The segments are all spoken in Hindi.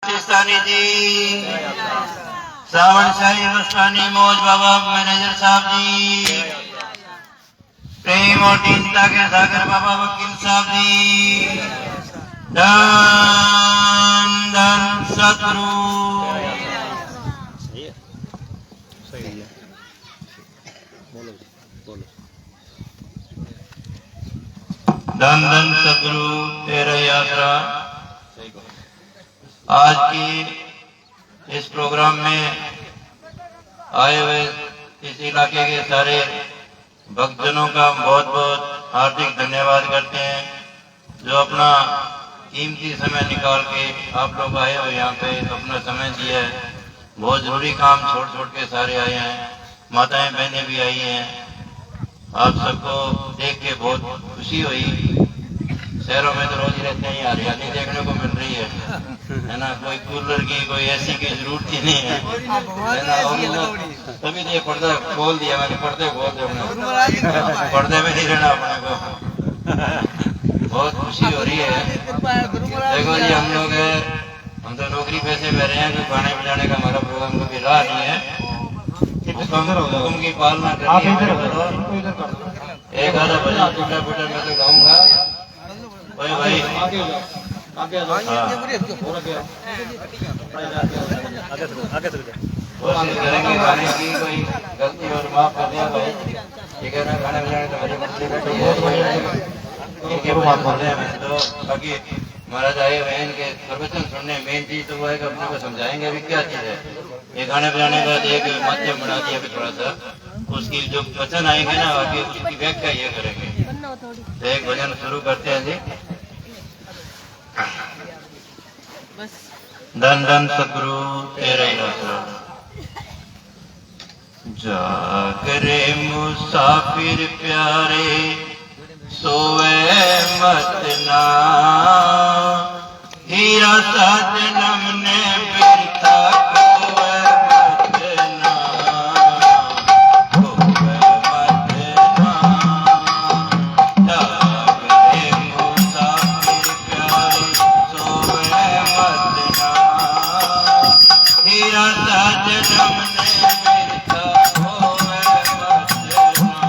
पाकिस्तानी जी, सावन शाही वस्तानी मौज बाबा मैनेजर साहब जी, प्रेम और दीनता के सागर बाबा वकील साहब जी, धन धन सतगुरु, धन धन सतगुरु तेरा यात्रा। आज की इस प्रोग्राम में आए हुए इस इलाके के सारे भक्तजनों का बहुत बहुत हार्दिक धन्यवाद करते हैं, जो अपना कीमती समय निकाल के आप लोग आए हो यहाँ पे अपना समय दिया है। बहुत जरूरी काम छोड़ छोड़ के सारे आए हैं, माताएं बहनें भी आई हैं। आप सबको देख के बहुत खुशी हुई। शहरों में तो रोज ही रहते हैं, हरियाली देखने को मिल रही है ना। कोई कूलर की कोई एसी की जरूरत ही नहीं है ना। तभी तो ये पर्दा खोल दिया मैंने, पर्दे खोल दिया, पर्दे में नहीं रहना अपने को। बहुत खुशी हो रही है। देखो जी, हम तो नौकरी पैसे में रहे हैं, कोई खाने पिलाने का हमारा प्रोग्राम कभी रहा नहीं है। हुक्म की पालना करनी। एक आधा भजन टूटा फूटा मैं तो गाऊंगा भाई। कोशिश करेंगे गाने की, कोई गलती और माफ कर दिया भाई। ठीक है ना, गाने बजाने तो मेरे बच्चे बैठे इनके बात कर रहे हैं। तो बाकी महाराज आए हुए हैं, इनके प्रवचन सुनने मेन चीज तो वो है कि अपने को समझाएंगे अभी क्या चीज है। ये गाने बजाने का एक माध्यम बना दिया अभी थोड़ा सा, उसकी जो वचन आएंगे ना आगे उसकी व्याख्या ये करेंगे। तो एक भजन शुरू करते हैं जी। धन धन सतगुरु तेरा यात्रा। जागरे मुसाफिर प्यारे सोवे मत ना, हीरा सा जन्म ने बिरथा खोवे मत ना, खोवे मत ना। जागरे मुसाफिर प्यारे सोवे मत ना, हीरा सा जन्म ने बिरथा खोवे मत ना।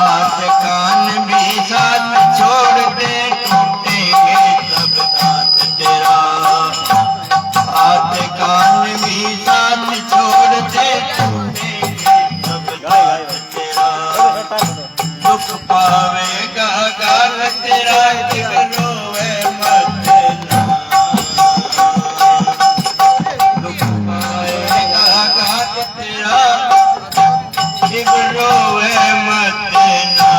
हाथ कान भी साथ छोड़ दे टूटेंगे सब दांत तेरा। हाथ कान भी साथ छोड़ दे टूटेंगे सब दांत तेरा। दुख पावेगा गाल तेरा दिल रोए मत ना। दुख पावेगा गाल तेरा दिल रोए मत ना।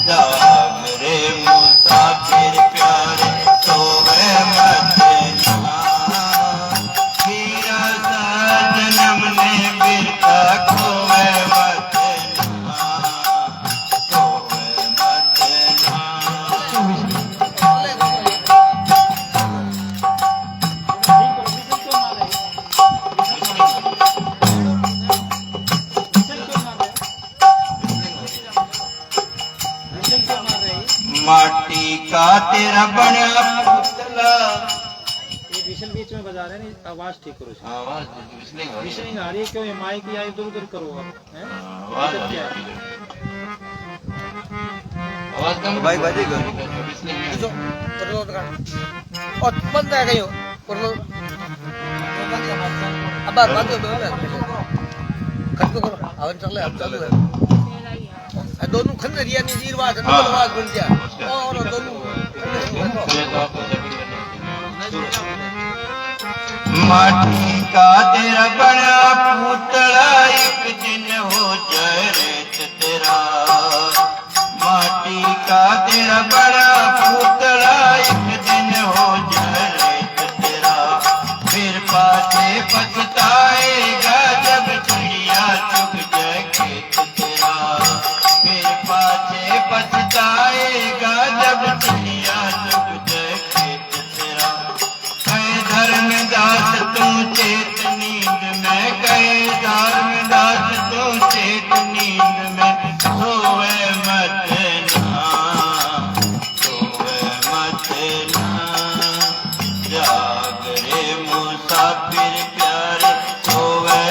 जाग रे मुसाफिर प्यारे सोए मत ना। हीरा सा जन्म ने बिरता खोए मत ना। खोए मत ना। माटी का तेरा बना पुतला। ये विशन बीच में बजा रहे हैं, आवाज ठीक करो। आवाज विशलिंग आ रही है, क्यों ये माइक या इधर उधर करो आप, हैं? आवाज क्या है? आवाज कम बाइक बजेगा itu perlu tekan oh banda kayo perlu abar bantu berapa kan ko awan challe ab chalu hai दोनों खंड रिया नि जीरवा जन आवाज बन गया और दोनों माटी का तेरा बना पुतला एक दिन हो जाए रेत तेरा। माटी का तेरा बड़ा पुतला एक दिन हो जाए रेत तेरा। फिर पाछे पछताएगा जब चिड़िया चुग जाए खेत तेरा। फिर पाछे पछताएगा जब चिड़िया चुग जाए खेत तेरा। कहे धर्मदास तू चेत नींद में, कहे धर्मदास तू चेत नींद में सोए मत ना। सोए मत ना। जाग रे मुसाफिर प्यारे सोए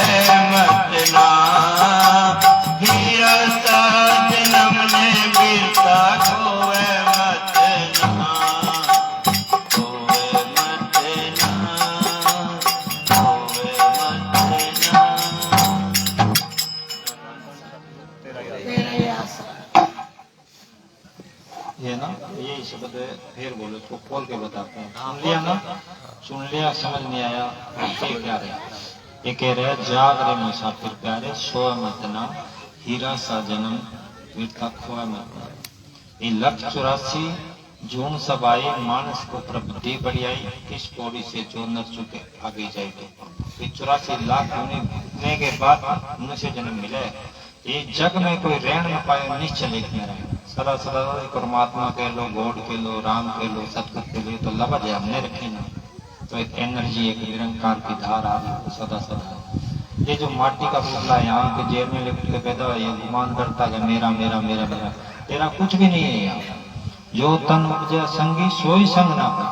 मत ना। हीरा सा जन्म ने बिरता खोए मत ना। खोए मत ना। खोए मत ना। ये ना ये शब्द फिर बोलो, इसको खोल के बताते हैं। सुन लिया ना? सुन लिया, समझ नहीं आया? ये क्या रहे? ये कह रहे हैं, जाग रे मुसाफिर प्यारे सोए मत ना। हीरा सा जन्म बिरता खोए मत ना। ये 184 जून सब आए मानस को प्रबुद्धि बढ़ी आई। किस पौड़ी से जो न चुके आगे जाए तो। ये 84 लाख होने के बाद मनुष्य जन्म मिले। ये जग में कोई रहन न पाए निश्चल एक में रहे। सदा सदा परमात्मा कह लो, गॉड कह लो, राम कह लो, सतगुरु कह लो, तो लफ्ज है हमने रखे ना। तो एक एनर्जी, एक निरंकार की धार आ रही सदा सदा। ये जो माटी का पुतला यहाँ के जेल में लिपट के पैदा हुआ, ये गुमान करता है मेरा मेरा मेरा मेरा। तेरा कुछ भी नहीं है यहाँ। जो तन उपजा संगी सोई संग ना हो।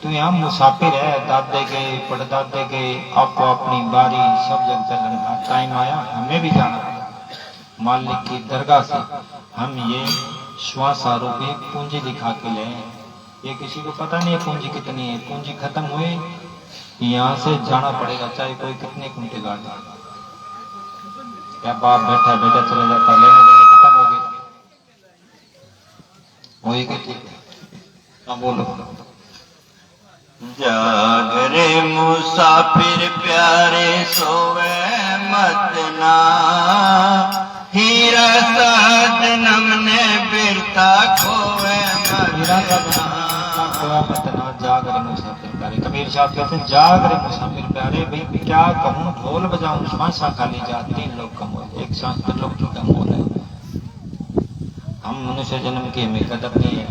तू यहाँ मुसाफिर है, दादे के पड़दादे के, आपको अपनी बारी सब जग चलना। टाइम आया हमें भी जाना पड़ा मालिक की दरगाह से। हम ये श्वास आरोप एक पूंजी दिखा के ले। ये किसी को पता नहीं है पूंजी कितनी है। पूंजी खत्म हुई यहाँ से जाना पड़ेगा, चाहे कोई कितने कुंटे गाड़ दे। क्या बाप बैठा बैठा चला जाता, लेने देने खत्म हो गए। वही के ठीक है। हाँ बोलो। जाग रे मुसाफिर प्यारे सोए मत ना। हीरा सा जन्म ने बिरता खोए मत ना। जाग रे मुसाफिर प्यारे। कबीर साहब कहते हैं, जाग रे मुसाफिर प्यारे। भाई क्या कहूँ, ढोल बजाऊं श्वासा खाली जा। 3 लोग का मोल, एक सांस 3 लोग का मोल है। हम मनुष्य जन्म की हमें कदर नहीं है।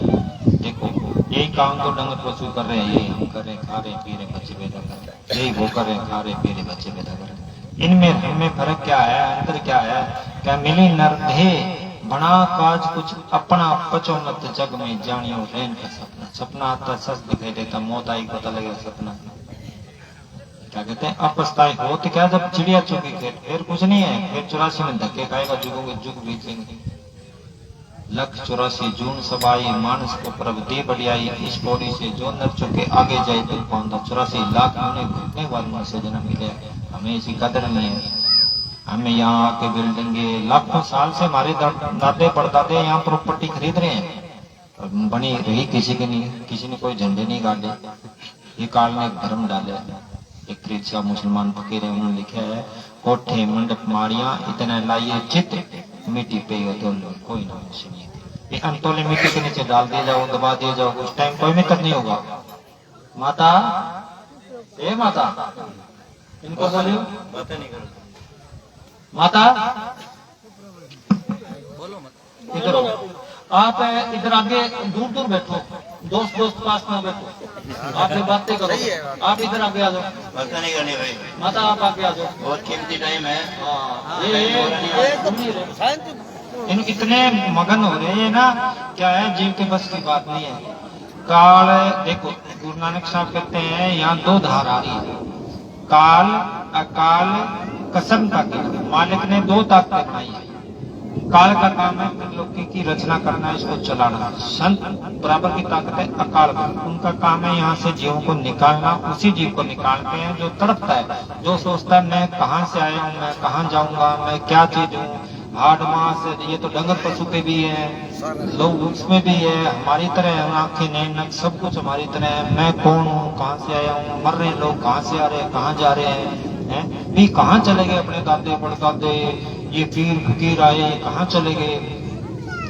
देखो यही काम तो डंगर पशु कर रहे हैं, यही हम कर रहे, खा रहे पी रहे, बच्चे पैदा कर रहे। यही वो कर रहे, खा रहे पी रहे, बच्चे पैदा कर रहे। इनमें हमें फर्क क्या है, अंतर क्या है? क्या मिली नरधे बना काज कुछ अपना पचो मत जग में जानियो रैन का सपना। सपना आता सच दिखाई देता, मौत आई पता लगेगा सपना। क्या कहते हैं, अपस्ताई होत क्या जब चिड़िया चुगी खेत। फिर कुछ नहीं है, फिर 84 में धक्के खाएगा, जुगोगे जुग बीतेंगे। 184 जून सबाई मानस को प्रभ दे बढ़ियाई, इस पौड़ी से जो नर चुके आगे जाए तो पाऊंगा। 84 लाख मुने घुटने वालों से जन्म मिले, हमें इसकी कदर नहीं है। हमें यहाँ आके बिल्डिंगे लाखों साल से हमारे दादे परदादे यहाँ प्रॉपर्टी खरीद रहे हैं, बनी रही किसी के नहीं, किसी ने कोई झंडे नहीं गाड़े। ये काल ने एक धर्म डाले, एक क्रिश्चियन मुसलमान फकीर है, उन्होंने लिखा है कोठे मंडप माड़ियां इतना लाइए चित मिट्टी पे तो कोई ना सुनिए। ये अंतोले मिट्टी के नीचे डाल दिया जाओ, दबा दिया जाओ, उस टाइम कोई मित्र नहीं होगा। माता ए माता इनको बोलियो बातें नहीं करो। माता बोलो मत। इधर आप इधर आगे दूर दूर बैठो, दोस्त दोस्त पास में बैठो, आप ये बातें करो। सही है। आप इधर आगे आ जाओ, बातें नहीं करनी भाई, माता आप आगे आ जाओ। बहुत कीमती टाइम है। हाँ, ये तो शांत इन इतने मगन हो रहे हैं ना, क्या है जीव के बस की बात नहीं है। काल देखो, गुरु नानक साहब कहते हैं यहाँ दो धार आ रही है, काल अकाल कसम का गिर। मालिक ने दो ताकतें बनाई है। काल का काम है त्रिलोकी की रचना करना, इसको चलाना। संत बराबर की ताकत है अकाल का, उनका काम है यहाँ से जीवों को निकालना। उसी जीव को निकालते हैं जो तड़पता है, जो सोचता है मैं कहाँ से आया हूँ, मैं कहाँ जाऊंगा, मैं क्या चीज हूँ। हाड मांस ये तो डंगर पशु के भी है, लोग उसमें भी है, हमारी तरह आंखें नैन नक सब कुछ हमारी तरह है। मैं कौन हूँ, कहाँ से आया हूँ, मर रहे लोग कहाँ से आ रहे हैं, कहाँ जा रहे हैं, भी कहाँ चले गए अपने दादे परदादे, ये पीर फकीर आए ये कहाँ चले गए।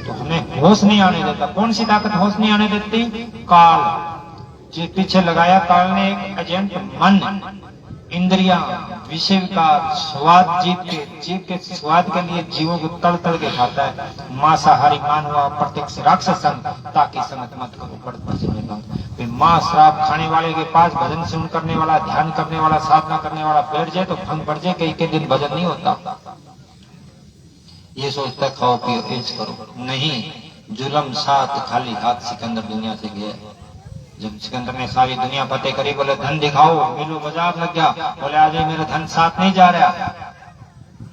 तो हमें होश नहीं आने देता। कौन सी ताकत होश नहीं आने देती? काल। जी पीछे लगाया काल ने एक एजेंट, मन, इंद्रिया, विषय विकार, स्वाद, जीव के स्वाद के लिए जीवों को तड़ तड़ के खाता है। मांसाहारी मान हुआ प्रत्यक्ष राक्षस संग, ताकि संगत मत करो फिर मांस शराब खाने वाले के पास भजन सुन करने वाला, ध्यान करने वाला, साधना करने वाला बैठ जाए तो भंग बढ़ जाए, कई के दिन भजन नहीं होता। ये सोचता है खाओ पियो ऐश करो, नहीं। जुलम साथ खाली हाथ सिकंदर दुनिया से गया। जब सिकंदर ने सारी दुनिया फतेह करी, बोले धन दिखाओ, मिलो बाजार लग गया, बोले आज मेरा धन साथ नहीं जा रहा,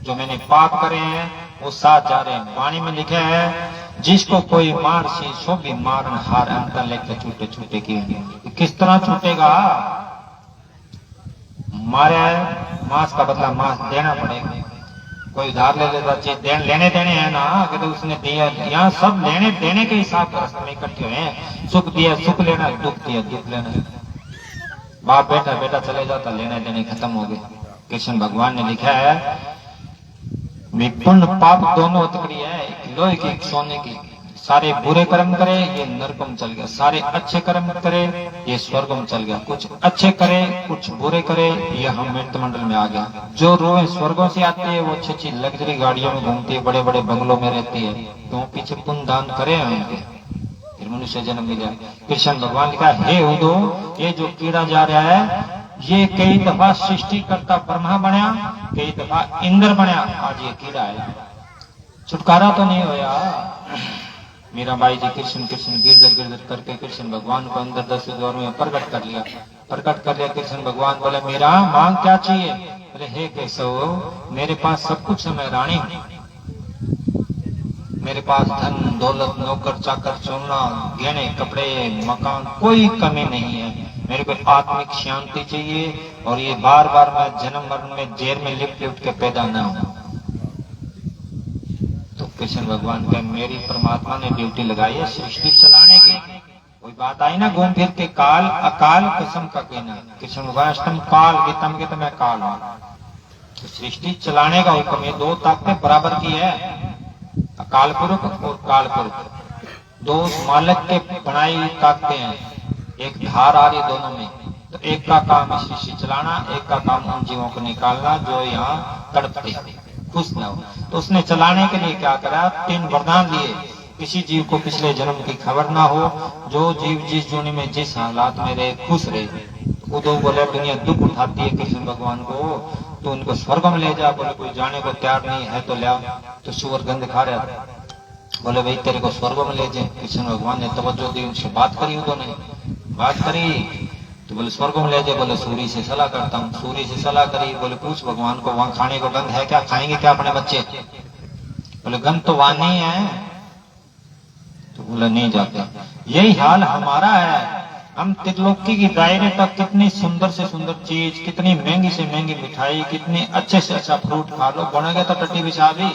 जो मैंने पाप करे हैं वो साथ जा रहे हैं। वाणी में लिखा है जिसको कोई मार सी सो भी मारन हार, अंतर लेके छूटे छूटे की। किस तरह छूटेगा? मारे मांस का बदला मांस देना पड़ेगा। कोई उधार ले लेता, चीज लेने देने हैं ना, कि तो उसने दिया। यहाँ सब लेने देने के हिसाब से रास्ते में इकट्ठे हुए हैं। सुख दिया सुख लेना, दुख दिया दुख लेना। बाप बेटा बेटा चले जाता, लेने देने खत्म हो गए। कृष्ण भगवान ने लिखा है पुण्य पाप दोनों हथकड़ी है, एक लोहे की एक सोने की। सारे बुरे कर्म करे ये नरकम चल गया, सारे अच्छे कर्म करे ये स्वर्गम चल गया। कुछ अच्छे करे कुछ बुरे करे ये हम मृत मंडल में आ गया। जो रोए स्वर्गों से आती है वो अच्छी अच्छी लग्जरी गाड़ियों में घूमती है, बड़े बड़े बंगलों में रहती है, तो पीछे पुण्य दान करे हैं उनके, फिर मनुष्य जन्म मिला। कृष्ण भगवान लिखा हे उदो, ये जो कीड़ा जा रहा है ये कई दफा सृष्टि करता ब्रह्मा बनया, कई दफा इंद्र बनया, आज ये कीड़ा है। छुटकारा तो नहीं होया। मीरा बाई जी कृष्ण कृष्ण गिरधर गिरधर करके कृष्ण भगवान को अंदर 10 द्वार में प्रकट कर लिया। कृष्ण भगवान बोले मीरा मांग क्या चाहिए? बोले हे केशव मेरे पास सब कुछ है, मैं रानी हूँ, मेरे पास धन दौलत नौकर चाकर सोना गहने कपड़े मकान कोई कमी नहीं है। मेरे को आत्मिक शांति चाहिए और ये बार बार मैं जन्म मरण में जेल में लिपट लिपट के पैदा न हूं। तो कृष्ण भगवान का मेरी परमात्मा ने ड्यूटी लगाई है सृष्टि चलाने की। कोई बात आई ना घूम फिर के काल अकाल कसम का कहना। कृष्ण भगवान अष्टम काल गीता में कहते मैं काल हूं। तो सृष्टि चलाने का हुक्म, ये दो ताकतें बराबर की है, अकाल पुरुष और काल पुरुष। दो मालिक के बनाई ताकतें हैं, एक धार आ रही दोनों में। तो एक का काम है सृष्टि चलाना, एक का काम उन जीवों को निकालना जो यहाँ तड़पते खुश न हो। तो उसने चलाने के लिए क्या करा? 3 वरदान दिए। किसी जीव को पिछले जन्म की खबर ना हो, जो जीव जिस जोनी में जिस हालात में रहे खुश रहे। उदो बोले दुनिया दुख उठाती है कृष्ण भगवान को, तो उनको स्वर्ग में ले जा। बोले कोई जाने को तैयार नहीं है तो ले। तो सुअर गंध खा रहा था, बोले भाई तेरे को स्वर्ग में ले जाए। कृष्ण भगवान ने तवज्जो दी, उनसे बात करी, उदो ने बात करी तो बोले स्वर्ग में ले जाए। बोले सूरी से सलाह करता हूँ। सूरी से सलाह करी, बोले पूछ भगवान को वहां खाने को गंध है क्या, खाएंगे क्या अपने बच्चे? बोले गंध तो वहां नहीं है, तो बोला नहीं जाते। यही हाल हमारा है। हम त्रिलोकी की दायरे तक कितनी सुंदर से सुंदर चीज, कितनी महंगी से महंगी मिठाई, कितनी अच्छे से अच्छा फ्रूट खा लो, बनेगा तो टट्टी पेशाबी,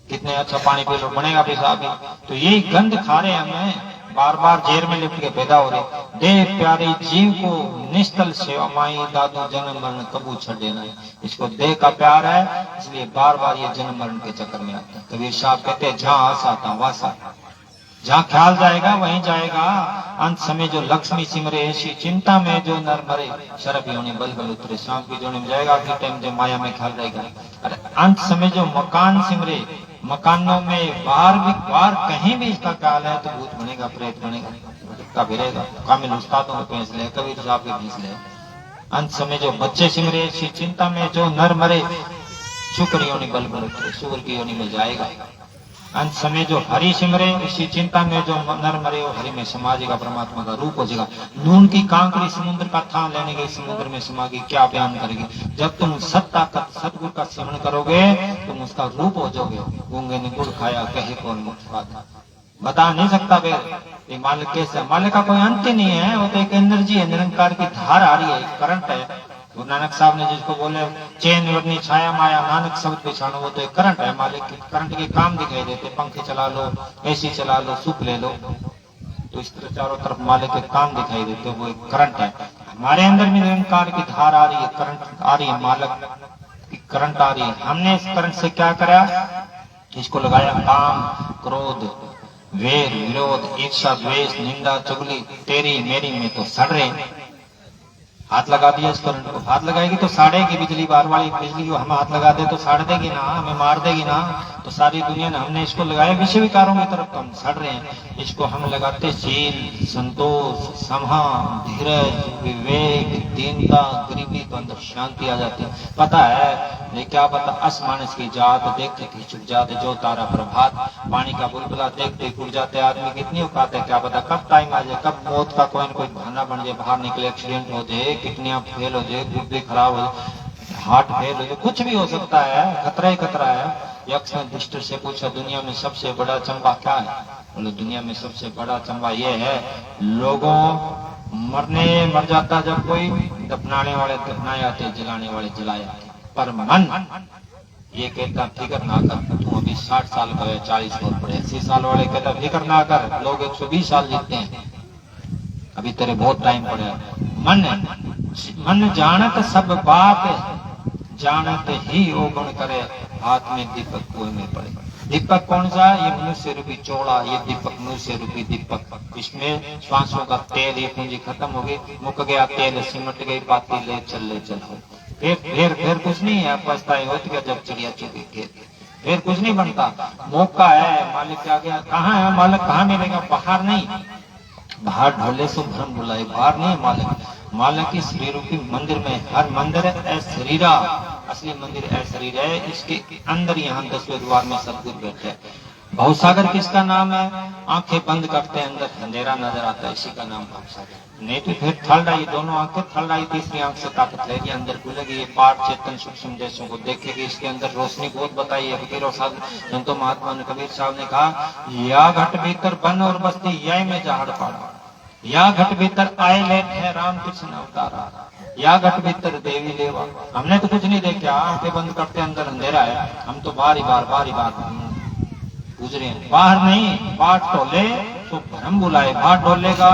कितने अच्छा पानी पी लो बनेगा पेशाबी। तो यही गंद खा रहे हमें, बार बार जेर में लिपट के पैदा हो रहे। देह प्यारी जीव को निस्तल सेवा माई, दादू जन्म मरण कबू छड़ देना है। इसको देह का प्यार है, इसलिए बार बार ये जन्म मरण के चक्कर में आता है। कबीर साहब कहते हैं जहां आस आता वासा, जहां ख्याल जाएगा वहीं जाएगा। अंत समय जो लक्ष्मी सिमरे ऐसी चिंता में जो नर मरे, शरफ योनि बल बल उतरे। शाम की जोड़ी में जाएगा, फिर टाइम जो माया में ख्याल रहेगा। अरे अंत समय जो मकान सिमरे, मकानों में बाहर कहीं भी इसका ख्याल है तो भूत बनेगा, प्रेत बनेगा, भटकता फिरेगा। कामिल उस्तादों में पेंस ले, कबीर साहब के भेज ले। अंत समय जो बच्चे सिमरे ऐसी चिंता में जो नर मरे, शुक्र योनि बल बल उतरे, शुक्र की योनि में जाएगा। अंत समय जो हरि सिमरे इसी चिंता में जो नर मरे, वो हरि में समाजेगा, परमात्मा का रूप हो जाएगा। नून की कांकड़ी समुद्र का थान लेने गई, समुद्र में समागी, क्या बयान करेगी। जब तुम सतगुरु का सेवन करोगे तुम उसका रूप हो जाओगे। गूंगे ने गुड़ खाया कहे कौन मुख, बता नहीं सकता बे ये मालिक कैसे। मालिक का कोई अंत ही नहीं है, वो तो एक एनर्जी है, निरंकार की धार आ रही है, करंट है। गुरु नानक साहब ने जिसको बोले चैन वरनी छाया माया नानक शब्द पहचानो, वो तो एक करंट है। मालिक के करंट के काम दिखाई देते, पंखे चला लो, एसी चला लो, सूप ले लो, तो इस तरह चारों तरफ मालिक के काम दिखाई देते, वो एक करंट है। हमारे अंदर में निरंकार की धार आ रही है, करंट आ रही है, मालिक की करंट आ रही है। हमने इस करंट से क्या करा, इसको लगाया काम, क्रोध, वेर, विरोध, ईर्ष्या, द्वेष, निंदा, चुगली, तेरी मेरी में तो सड़ रहे। हाथ लगा दिया इस करंट को, हाथ लगाएगी तो साड़ेगी। बिजली बार वाली बिजली को हम हाथ लगा दे तो साड़ देगी ना, हमें मार देगी ना। तो सारी दुनिया ने हमने इसको लगाया विषय विकारों की तरफ, तो हम सड़ रहे हैं। इसको हम लगाते शील, संतोष, समा, धीरज, विवेक, दीनता, गरीबी, तो अंदर शांति आ जाती है। पता है ये क्या पता, अस मानस की जात देखते कि चुप जाते, जो तारा प्रभात, पानी का बुलबुला देखते उड़ जाते। आदमी कितनी औकात है, क्या पता कब टाइम आ जाए, कब मौत का कोई न कोई बहाना बन जाए, बाहर निकले, एक्सीडेंट हो जाए, किडनियां फेल हो जाए, गुर्दे खराब हो जाए, हार्ट फेल हो जाए, कुछ भी हो सकता है, खतरा ही खतरा है। यक्ष ने दुष्ट से पूछा दुनिया में सबसे बड़ा चंबा क्या है। बोले दुनिया में सबसे बड़ा चंबा ये है, लोगों मर जाता जब कोई, दफनाने वाले दफनाए आते, जलाने वाले जलाए आते, पर मन ये कहता फिक्र ना कर, तू अभी 60 साल का है, 40 और पड़े। 80 साल वाले कहता फिक्र ना कर, लोग 120 साल जीते हैं, अभी तेरे बहुत टाइम पड़े। मन जानत सब बात, जानत ही वो गुण करे, हाथ में दीपक कुएं में पड़े। दीपक कौन सा, ये मनुष्य रूपी चौड़ा, ये दीपक मनुष्य रूपी दीपक। इसमें श्वासों का तेल, ये पूंजी खत्म हो गई, मुक गया तेल, सिमट गई बाती, ले चलो। फिर कुछ नहीं है, पछताए होती है जब चिड़िया चुगी खेत, फिर कुछ नहीं बनता। मौका है, मालिक क्या गया, कहाँ है मालिक, कहाँ मिलेगा, बाहर नहीं, बाहर ढोले से भ्रम बुलाए, बाहर नहीं मालिक। मालिक की शरीर रूपी मंदिर में, हर मंदिर है शरीरा, असली मंदिर है शरीर है, इसके अंदर यहाँ 10वें द्वार में सतगुरु बैठे। भवसागर किसका नाम है, आंखें बंद करते हैं अंदर अंधेरा नजर आता है, इसी का नाम भवसागर। नहीं तो फिर थलड़ाई, दोनों आंखें थलड़ाई, तीसरी आंख से ताकत लेगी, अंदर खुलेगी, ये पाठ चेतन सूक्ष्म देशों को देखेगी, इसके अंदर रोशनी बहुत बताई है। फकीर और साधु संतो महात्मा ने, कबीर साहब ने कहा, या घट भीतर बन और बस्ती, यह में झाड़ पाड़ा, या घट भीतर आए लेट है राम कृष्ण अवतारा, या घट भीतर देवी देवा। हमने तो कुछ नहीं देखा, आंखें बंद करते अंदर अंधेरा है, हम तो बारी बार गुजरे, बाहर नहीं। बाहर टोले तो भ्रम बुलाए, बाहर डोलेगा,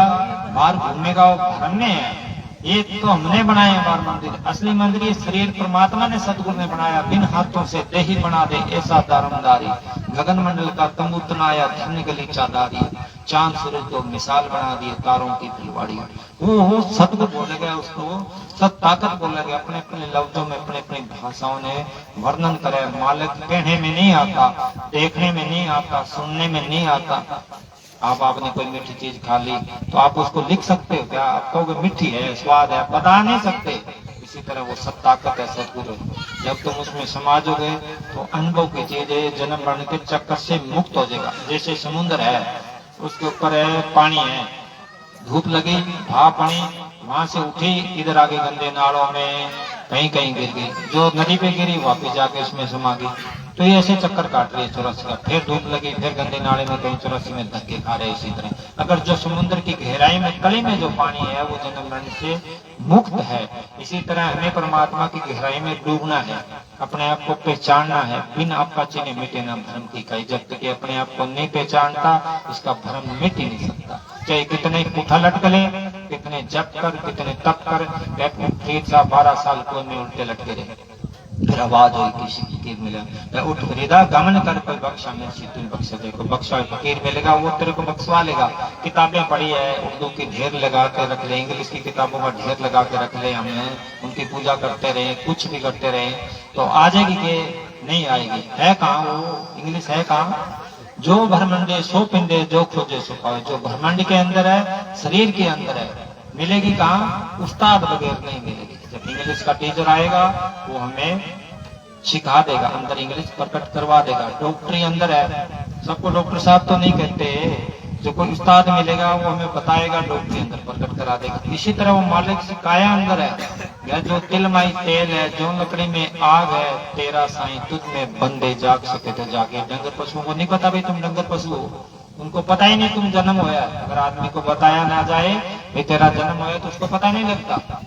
बाहर घूमेगा, वो भ्रम में है। ये तो हमने बनाए बार मंदिर, असली मंदिर ये शरीर परमात्मा ने सतगुरु ने बनाया, बिन हाथों से देही बना दे ऐसा दारमदारी, गगन मंडल का तंबू तनाया, धन्य गली चादारी, चांद सूरज को मिसाल बना दिए, तारों की फुलवाड़ी। वो सतगुरु बोले गए, उसको सत ताकत बोला गया, अपने अपने लफ्जों में, अपने अपनी भाषाओं ने वर्णन करे। मालिक कहने में नहीं आता, देखने में नहीं आता, सुनने में नहीं आता। आपने कोई मीठी चीज खा ली तो आप उसको लिख सकते हो क्या, आप कहोगे मीठी है, स्वाद है, बता नहीं सकते। इसी तरह वो सब ताकत है सतगुरु, जब तुम उसमें समाजोगे तो अनुभव की चीज है, जन्म मरण के चक्कर से मुक्त हो जाएगा। जैसे समुद्र है, उसके ऊपर है पानी है, धूप लगी, भाप पानी वहां से उठी, इधर आगे गंदे नालों में कहीं गिर गई, जो नदी पे गिरी वापिस जाके उसमें समा गई। तो ये ऐसे चक्कर काट रही है 84 का। फिर धूप लगी, फिर गंदे नाले में कहीं 84 में धक्के खा रहे हैं। इसी तरह अगर जो समुद्र की गहराई में तले में जो पानी है वो जन्म मरण से मुक्त है, इसी तरह हमें परमात्मा की गहराई में डूबना है, अपने आप को पहचानना है। बिन आपका चिन्ह मिटे ना भ्रम की कई। जब तक ये अपने आप को नहीं पहचानता इसका भ्रम मिट ही नहीं सकता। चाहे कितने पुठा लटकले, कितने जप कर, कितने तप कर, 12 साल को में उल्टे लटके रहे। फिर आवाज हुई किसी फकीर मिला, मैं उठ खरीदा गमन कर कोई बख्शा में तुम बख्शा देखो। बख्शा फकीर मिलेगा वो तेरे को बख्शवा लेगा। किताबें पढ़ी है, उर्दू की ढेर लगा के रख ले, इंग्लिश की किताबों का ढेर लगा के रख ले, हमने उनकी पूजा करते रहे, कुछ भी करते रहे तो आ जाएगी कि नहीं आएगी? है कहाँ वो इंग्लिश? है कहाँ? जो भरमंडे सो पिंडे, जो खोजे सो पाए। जो ब्रह्मांड के अंदर है, शरीर के अंदर है, मिलेगी कहाँ? उस्ताद बगैर नहीं मिलेगी। जब इंग्लिश का टीचर आएगा वो हमें सिखा देगा, अंदर इंग्लिश प्रकट करवा देगा। डॉक्टरी अंदर है, सबको डॉक्टर साहब तो नहीं कहते। जो कोई उस्ताद मिलेगा वो हमें बताएगा, डॉक्टरी अंदर प्रकट करा देगा। इसी तरह वो मालिक की काया अंदर है, या जो तिल माई तेल है, जो लकड़ी में आग है, तेरा साईं तुझ में बंदे जाग सके तो जागे। डंगर पशुओं को नहीं पता भाई तुम डंगर पशु हो, उनको पता ही नहीं तुम जन्म होया। अगर आदमी को बताया ना जाए भाई तेरा जन्म होया तो उसको पता नहीं लगता।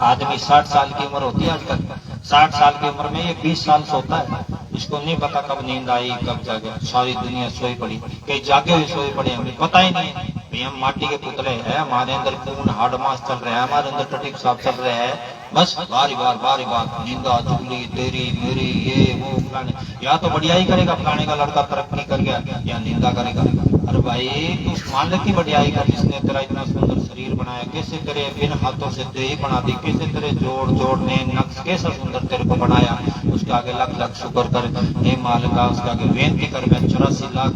आदमी 60 साल की उम्र होती है आजकल, 60 साल की उम्र में ये 20 साल सोता है, इसको नहीं पता कब नींद आई कब जागे। सारी दुनिया सोई पड़ी, कई जागे हुए सोई पड़े, हमें पता ही नहीं है। हम माटी के पुतले हैं, हमारे अंदर खून हार्ड मास चल रहा है, हमारे अंदर टटिक साफ चल रहे हैं। बस बारी बार निंदा चुगली तेरी मेरी ये वो फलाने, या तो बढ़ियाई करेगा फलाने का लड़का तरक्की कर गया, या निंदा करेगा। अरे भाई तू उस मालिक की बढ़ियाई कर जिसने तेरा इतना सुंदर शरीर बनाया, कैसे तेरे बिन हाथों से देही बना दी, कैसे तेरे जोड़ ने नक्श कैसा सुंदर तेरे को बनाया। उसके आगे लख लख शुक्र कर हे मालिका, उसके आगे बेनती कर। मैं 84 लाख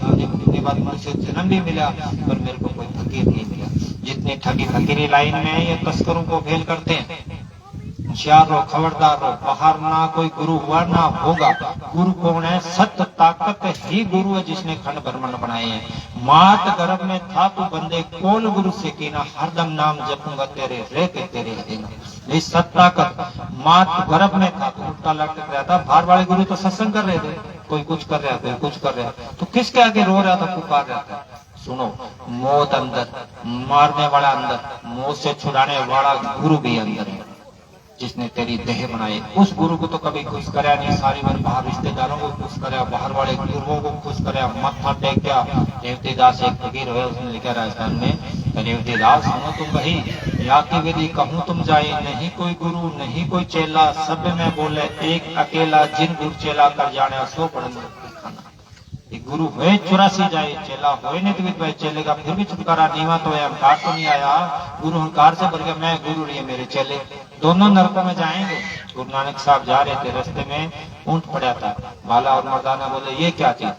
के बाद मुझे जन्म भी मिला पर मेरे को कोई फकीर नहीं मिला। जितनी ठगी फकीरी लाइन में है ये तस्करों को फेल करते हैं। होशियार रहो, खबरदार रहो, बाहर ना कोई गुरु हुआ ना होगा। गुरु कौन है? सत्य ताकत ही गुरु है जिसने खंड ब्रह्मांड बनाए हैं। मात गर्भ में था तू बंदे कौन गुरु से कीना, हरदम नाम जपूंगा तेरे रे के तेरे देना। ये सत्य ताकत मात गर्भ में था, तो उल्टा लटक रहा था। बाहर वाले गुरु तो सत्संग कर रहे थे, कोई कुछ कर रहा था, कुछ कर रहा था, तो किसके आगे रो रहा था, पुकार रहा था? सुनो, मौत अंदर, मारने वाला अंदर, मौत से छुड़ाने वाला गुरु भी अंदर है जिसने तेरी देह बनाई। उस गुरु को तो कभी खुश कराया नहीं, सारी बार बाहर रिश्तेदारों को खुश कराया, बाहर वाले गुरुओं को खुश कराया, मत्था टेक गया। रेवतीदास एक फकीर हुआ, उसने लिखा राजस्थान में, रेवतीदास सुनो तुम भाई, याति विधि कहूँ तुम जाए, नहीं कोई गुरु नहीं कोई चेला, सब में बोले एक अकेला, जिन गुरु चेला कर जाने सो पढ़ने खाना। गुरु हुए 84 जाए, चेला हुए नहीं तो भाई चेले का फिर भी छुटकारा नीवा तो है, अहंकार तो नहीं आया। गुरु अहंकार से बढ़ गया, मैं गुरु रही है मेरे चेले, दोनों नरकों में जाएंगे। गुरु नानक साहब जा रहे थे, रास्ते में ऊंट पड़ा था। बाला और मर्दाना बोले ये क्या चीज?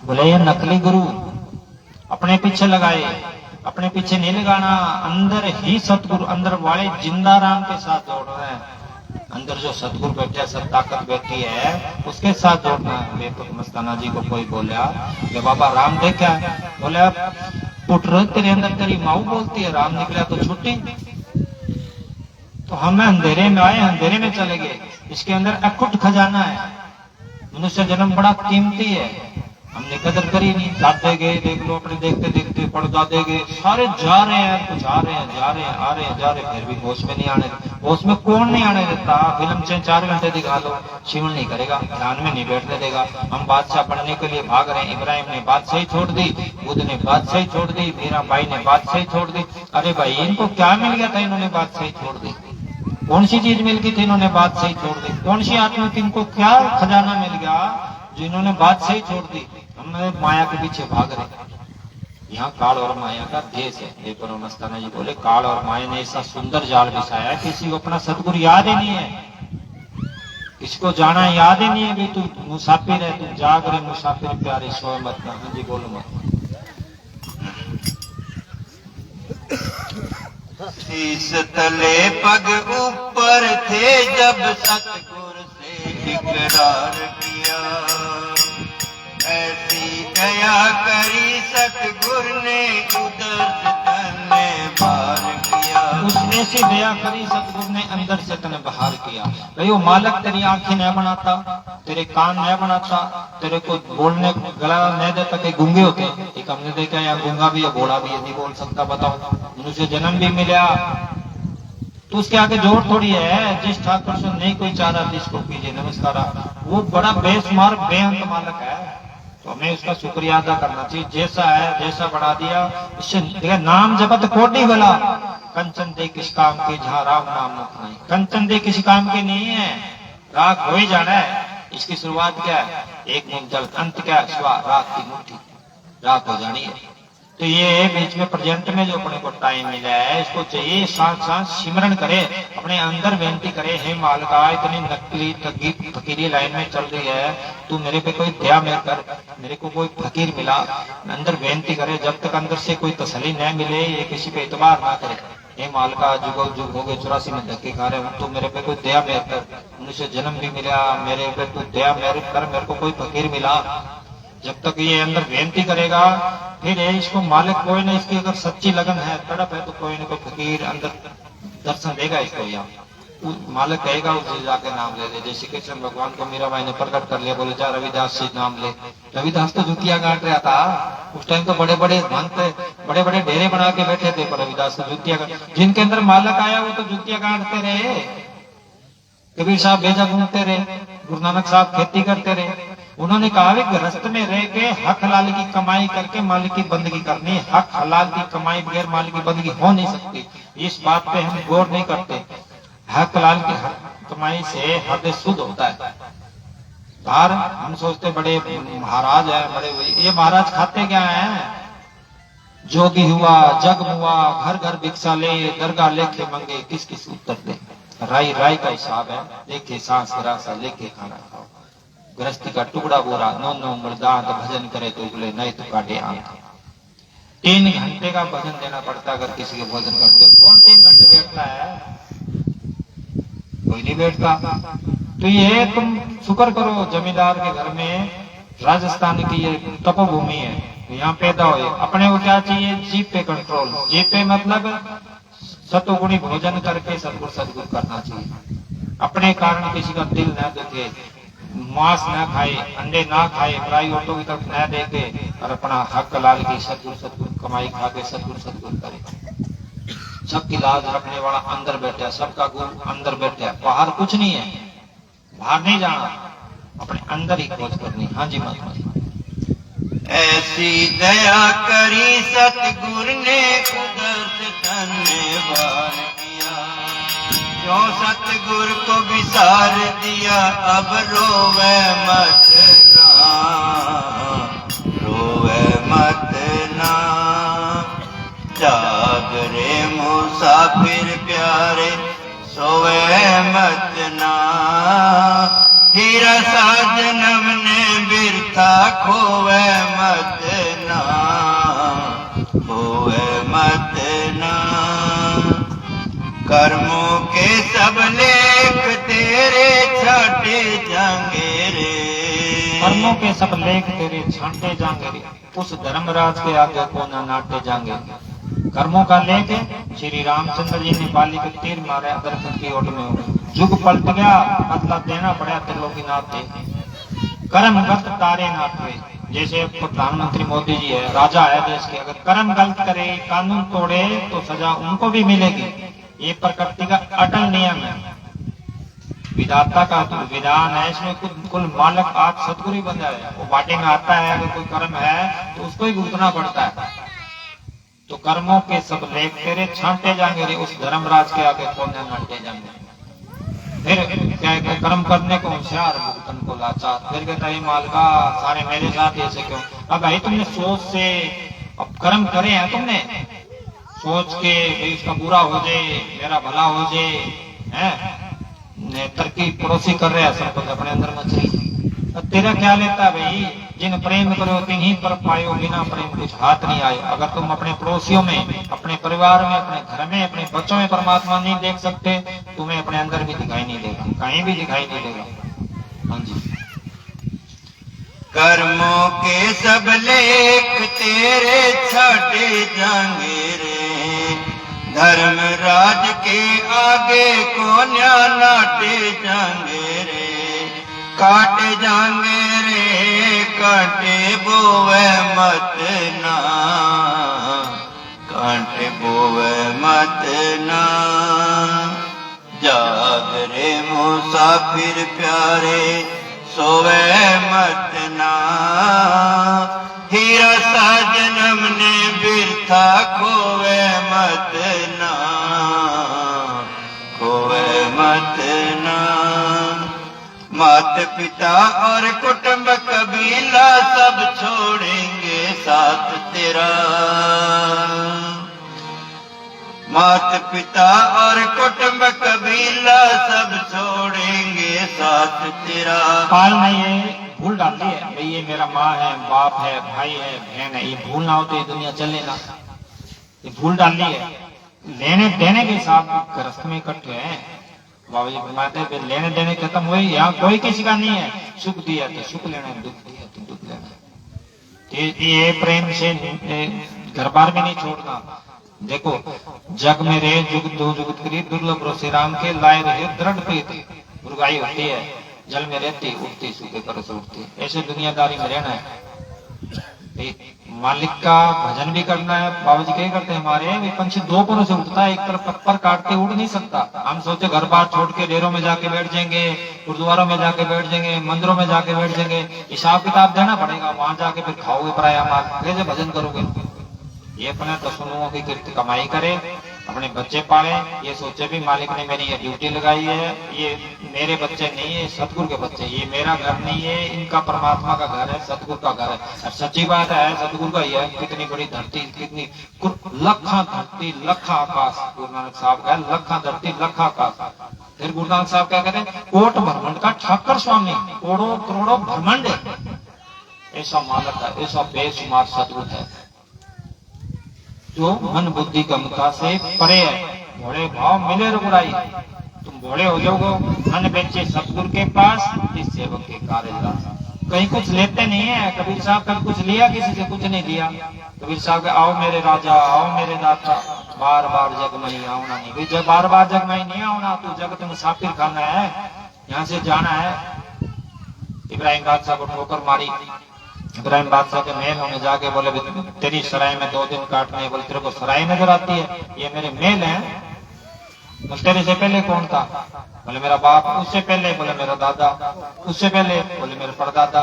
बोले ये नकली गुरु, अपने पीछे लगाए। अपने पीछे नहीं लगाना, अंदर ही सतगुरु, अंदर वाले जिंदा राम के साथ जोड़ रहे हैं। अंदर जो सतगुरु बैठा, सब ताकत बैठी है, उसके साथ जोड़ना है। मस्ताना जी को कोई बोला कि बाबा राम देखा? बोले पुत्र तेरे अंदर तेरी माऊ बोलती है, राम निकला तो छुट्टी। तो हम अंधेरे में आए, अंधेरे में चले गए। इसके अंदर अकुट खजाना है। मनुष्य जन्म बड़ा कीमती है, हमने कदर करी नहीं। दादे गए, देख लो अपने देखते देखते, पड़दादे गए, सारे जा रहे हैं, कुछ आ रहे हैं, जा रहे हैं, आ रहे हैं, जा रहे हैं, फिर भी होश में नहीं आने। होश में कौन नहीं आने देता? फिल्म से 4 घंटे दिखा लो, शिवन नहीं करेगा, ध्यान में नहीं बैठने देगा। हम बादशाह बनने के लिए भाग रहे हैं। इब्राहिम ने बादशाही छोड़ दी, बुद्ध ने बादशाही छोड़ दी, मीरा बाई ने बादशाही छोड़ दी। अरे भाई इनको क्या मिल गया था, इन्होंने बादशाही छोड़ दी? कौन सी चीज मिल गई थी, इन्होंने बादशाही छोड़ दी? कौन सी आत्मा थी, इनको क्या खजाना मिल गया जो इन्होंने बादशाही छोड़ दी? हम माया के पीछे भाग रहे। यहाँ काल और माया का देश है। देखो मस्ताना जी बोले काल और माया ने ऐसा सुंदर जाल बिछाया है, किसी को अपना सतगुरु याद ही नहीं है, किसी को जाना याद ही नहीं है। भी तू मुसाफिर है, तू जाग रहे मुसाफिर प्यारे, सोए मत ना। हाँ जी बोलो मत। शीश तले पग ऊपर थे जब सतगुरु से इकरार किया, ऐसी दया करी सतगुरु ने उदर तन में बार किया। उसने ऐसी दया करी सतगुरु ने अंदर से तने बाहर किया। भाई वो मालिक तेरी आंखें नहीं बनाता, तेरे कान नहीं बनाता, तेरे को बोलने गला नहीं देता। कहीं गूंगे होते हैं, एक हमने देखा यहाँ गूंगा भी है, बूढ़ा भी है, नहीं बोल सकता। बताओ, मनुष्य जन्म भी मिला तो उसके आगे जोर थोड़ी है। जिस ठाकुर से नहीं कोई चाह रहा जिसको कीजिए नमस्कार, वो बड़ा बेशुमार बेअंत मालिक है। तो हमें उसका शुक्रिया अदा करना चाहिए। जैसा है जैसा बढ़ा दिया, इससे नाम जपत कोटि वाला, कंचन दे किस काम के जहाँ राम नाम मुख नहीं। कंचन दे किसी काम के नहीं है, राख हो ही जाना है। इसकी शुरुआत क्या है? एक मुख जल, अंत क्या है? स्वा, राख की मुट्ठी, राख हो जानी है। तो ये बीच में प्रेजेंट में जो अपने को टाइम मिला है, इसको चाहिए सांस सांस सिमरण करे, अपने अंदर बेनती करे, हे मालिका इतनी नकली तगी फकीरी लाइन में चल रही है, तू मेरे पे कोई दया मेरे कर, मेरे को कोई फकीर मिला। अंदर बेनती करे, जब तक अंदर से कोई तसल्ली न मिले, ये किसी पे इतबार ना करे। हे मालिका जुगो जुग हो गए 84 में धक्के खा रहे हैं, तू मेरे पे कोई दया मेरे कर, मुझे जन्म भी मिला, मेरे पे तू दया मेरे कर, मेरे को कोई फकीर मिला। जब तक ये अंदर बेनती करेगा, फिर इसको मालिक कोई ना, इसकी अगर सच्ची लगन है, तड़प है, तो कोई ना कोई फकीर अंदर दर्शन देगा इसको। यहाँ मालिक कहेगा उसे जाके नाम ले ले। जैसे कृष्ण भगवान को मीराबाई ने प्रकट कर लिया, बोले जा रविदास से नाम ले। रविदास तो जुतियां गांट रहा था उस टाइम, तो बड़े बड़े भक्त बड़े बड़े डेरे बना के बैठे थे, पर रविदास तो जुतियां, जिनके अंदर मालिक आया वो तो जुतियां गांटते रहे। कबीर साहब भेजा घूमते रहे, गुरु नानक साहब खेती करते रहे। उन्होंने कहा कि गृहस्थ में रह के हक हलाल की कमाई करके मालिक की बंदगी करनी है। हक हलाल की कमाई बगैर मालिक की बंदगी हो नहीं सकती। इस बात पे हम गौर नहीं करते। हक हलाल की कमाई से हृदय शुद्ध होता है। बाहर हम सोचते बड़े महाराज है, बड़े, ये महाराज खाते क्या है? जोगी हुआ जग हुआ, घर घर भिक्षा ले, दरगाह लेके मंगे, किस किस उत्तर दे। राई राई का हिसाब है, लेके सांस गिरासा, लेके खाना खाओ। गृहस्थी का टुकड़ा बोरा, 9 उंगल दांत, भजन करे तो उगले नहीं तो काटे आंख। 3 घंटे का भजन देना पड़ता है अगर किसी के भोजन करते हो। कौन 3 घंटे बैठता है? कोई नहीं बैठता। तो ये तुम शुक्र करो, जमींदार के घर में, राजस्थान की ये तपोभूमि है, यहाँ पैदा हुए। अपने को क्या चाहिए? जीप पे कंट्रोल। जीप पे मतलब सतोगुणी भोजन करके सदगुरु सदगुरु करना चाहिए। अपने कारण किसी का दिल न दुखे, मांस न खाए, अंडे ना खाए, फ्राई ऑटो की तरफ न देखे, और अपना हक लाल की सदगुरु सदगुरु कमाई खा के सदगुरु सदगुरु करे। सबकी लाज रखने वाला अंदर बैठा, सबका गुरु अंदर बैठा, बाहर कुछ नहीं है, बाहर नहीं जाना, अपने अंदर ही खोज करनी। हाँ जी महात्मा जी। ऐसी दया करी सतगुर ने कुदरत धन्यवाद किया, जो सतगुर को विसार दिया, अब रोवे मत ना, रोवे मत ना। जागरे मुसाफिर प्यारे, सोवे मत ना। हीरा साजनम ने बिरथा, खोवे मत ना, खोवे मत ना। कर्मों के सब लेख तेरे छाटे जाएंगे रे, कर्मों के सब लेख तेरे छांटे जाएंगे रे, उस धर्मराज के आगे को न नाटे जाएंगे। कर्मों का लेख श्री रामचंद्र जी ने बाली के तीर मारे, दरख्त की ओट में जुग पलट गया, बदला देना पड़ा त्रिलोकीनाथ थे। कर्मगत तारे नाथे, जैसे प्रधानमंत्री मोदी जी है, राजा है देश के, अगर कर्म गलत करे, कानून तोड़े, तो सजा उनको भी मिलेगी। ये प्रकृति का अटल नियम है, विधाता का विधान है। इसमें कुल मालक आप सतगुरु बन जाए, वो बाटे में आता है। अगर कोई कर्म है तो उसको ही भुगतना पड़ता है। तो कर्मों के सब लेख तेरे छांटे जाएंगे रे, उस धर्मराज के आगे कौन नाटे जाएंगे। फिर क्या है, कर्म करने को होशियार, भुगतन को लाचार। फिर कहता है मालिका सारे मेरे साथ ऐसे क्यों? अब भाई तुमने सोच से अब कर्म करे हैं, तुमने सोच के भाई उसका बुरा हो जाए, मेरा भला हो जाए, है तरक्की पड़ोसी कर रहे हैं, सब कुछ अपने अंदर मछली। तेरा क्या लेता है भाई? जिन प्रेम करो तिन ही पर पायो, बिना प्रेम कुछ हाथ नहीं आए। अगर तुम अपने पड़ोसियों में, अपने परिवार में, अपने घर में, अपने बच्चों में परमात्मा नहीं देख सकते, तुम्हें अपने अंदर भी दिखाई नहीं देगा, कहीं भी दिखाई नहीं देगा। हाँ जी। कर्मों के सब लेख तेरे छाटे जाएंगे रे, धर्मराज के आगे कोन्या नाटे जाएंगे रे, काटे जाएंगे रे, काटे बोवे मत ना, काटे बोवे मत ना। जाग रे मुसाफिर प्यारे, सोवे मत ना, हीरा सा जन्म ने बिरथा खोवे मत ना, खोवे मत ना। माता पिता और कुटुंब कबीला सब छोड़ेंगे साथ तेरा, माता पिता और कुटुंब कबीला सब छोड़ेंगे साथ तेरा। पाल ने ये भूल डाली है भाई, ये मेरा माँ है, बाप है, भाई है, बहन है, ये भूल ना हो तो ये दुनिया चले ना, ये भूल डाली है। लेने देने के हिसाब ग्रस्त में इकट्ठे हैं बाबा जी फरमाते हैं, लेने देने खत्म हुए, यहाँ कोई किसी का नहीं है। सुख दिया तो सुख लेना, दुख दिया तो दुख लेना। ये प्रेम से घर बार में नहीं छोड़ना। देखो जग में रे जुग दो जुगत करी, दुर्लभ रो श्री राम के लाए रहे दृढ़ प्रीत। मुर्गाई होती है जल में रहती, उठती सूखे पर से उठती, ऐसे दुनियादारी में रहना है। मालिक का भजन भी करना है। बाबा जी क्या करते हैं हमारे, वे पंछी दो परों से उठता है, एक तरफ पत्थर काट के उड़ नहीं सकता। हम सोचे घर बार छोड़ के डेरों में जाके बैठ जाएंगे, गुरुद्वारों में जाके बैठ जाएंगे, मंदिरों में जाके बैठ जाएंगे, हिसाब किताब देना पड़ेगा। वहां जाके फिर खाओगे पराया माल, कैसे भजन करोगे। ये अपने दसुओं की कीर्ति कमाई करे, अपने बच्चे पाले, ये सोचे भी मालिक ने मेरी ये ड्यूटी लगाई है, ये मेरे बच्चे नहीं है, सतगुरु के बच्चे, ये मेरा घर नहीं है, इनका परमात्मा का घर है, सतगुरु का घर है। और सच्ची बात है सतगुरु का ही है। कितनी बड़ी धरती, कितनी लखा धरती लखा आकाश, गुरु नानक साहब का लखा धरती लखा आकाश। फिर गुरु नानक साहब क्या कहते हैं, कोट ब्रह्मांड का ठाकर स्वामी, करोड़ों करोड़ों ब्रह्मांड ऐसा मालक है, ऐसा बेशुमार सतगुरु है जो मन बुद्धि गमता से परे है। भोले भाव मिले रुगुराई, तुम भोले हो जाओगे। मन बेचे सतगुरु के पास, इस सेवक के कार्य कहीं कुछ लेते नहीं है। कबीर साहब कभी कुछ लिया, किसी से कुछ नहीं लिया। कबीर साहब के आओ मेरे राजा, आओ मेरे दाता, बार बार जग में आना नहीं। जब बार बार जग में नहीं आना, तो जगत मुसाफिर खाना है, यहाँ से जाना है। इब्राहिम बादशाह को ठोकर मारी, इब्राहिम बादशाह के महल में जाके बोले तेरी सराय में 2 दिन काटने, बोले तेरे को सराय नजर आती है, ये मेरे महल हैं। तेरे से पहले कौन था, बोले मेरा बाप। उससे पहले, बोले मेरा दादा। उससे पहले, बोले मेरे परदादा।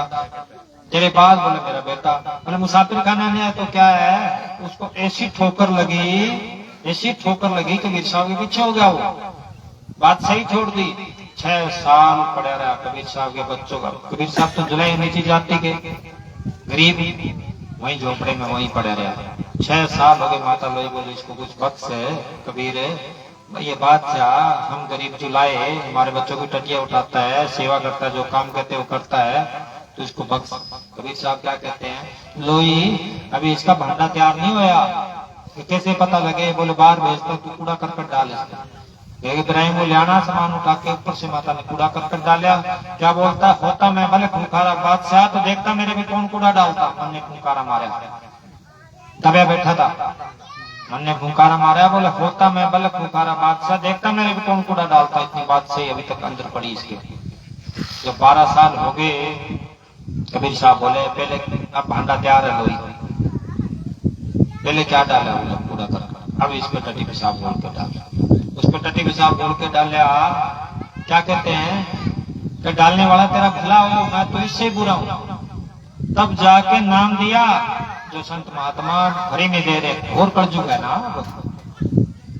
तेरे बाद, बोले मेरा बेटा। बोले मुसाफिर खाना नहीं है तो क्या है। उसको ऐसी ठोकर लगी, ऐसी ठोकर लगी कि कबीर साहब के पीछे हो गया। वो बात सही छोड़ दी। 6 साल पड़ा रहा कबीर साहब के बच्चों का। कबीर साहब तो जुलाई नीची जाति के गरीब, वहीं झोपड़े में वहीं पड़े रहा। 6 साल हो गए। माता लोई बोली इसको कुछ बख्श है कबीर है। ये बादशाह हम गरीब जुलाए, हमारे बच्चों की टटिया उठाता है, सेवा करता है, जो काम कहते हैं वो करता है, तो इसको बख्श। कबीर साहब क्या कहते हैं, लोई अभी इसका भांडा तैयार नहीं होया, कैसे पता लगे। बोले बाहर भेजता, तू कूड़ा करकट डाल इसका। इब्राहिम को लियाना सामान उठा के ऊपर से माता ने कूड़ा करकट डाला। क्या बोलता, होता मैं भले खूंखारा बादशाह तो देखता मेरे में कौन कूड़ा डालता। मन ने खूंखारा मारा, दबे बैठा था, मन ने खूंखारा मारा। बोले होता मैं भले खूंखारा बादशाह, देखता मेरे में कौन कूड़ा डालता। इतनी बात से अभी तक अंदर पड़ी इसके। जब 12 साल हो गए, कबीर साहब बोले पहले अब भांडा तैयार है लोई, पहले क्या डाला, बोले कूड़ा करकट। अब इस पे टटी पेशाब बोल के डाला, उस पर टट्टी पेशाब बोल के डाला। क्या कहते हैं कि डालने वाला तेरा भला हो, मैं तो इससे बुरा हूं। तब जाके नाम दिया जो संत महात्मा भरी में दे रहे, घोर कलयुग है ना।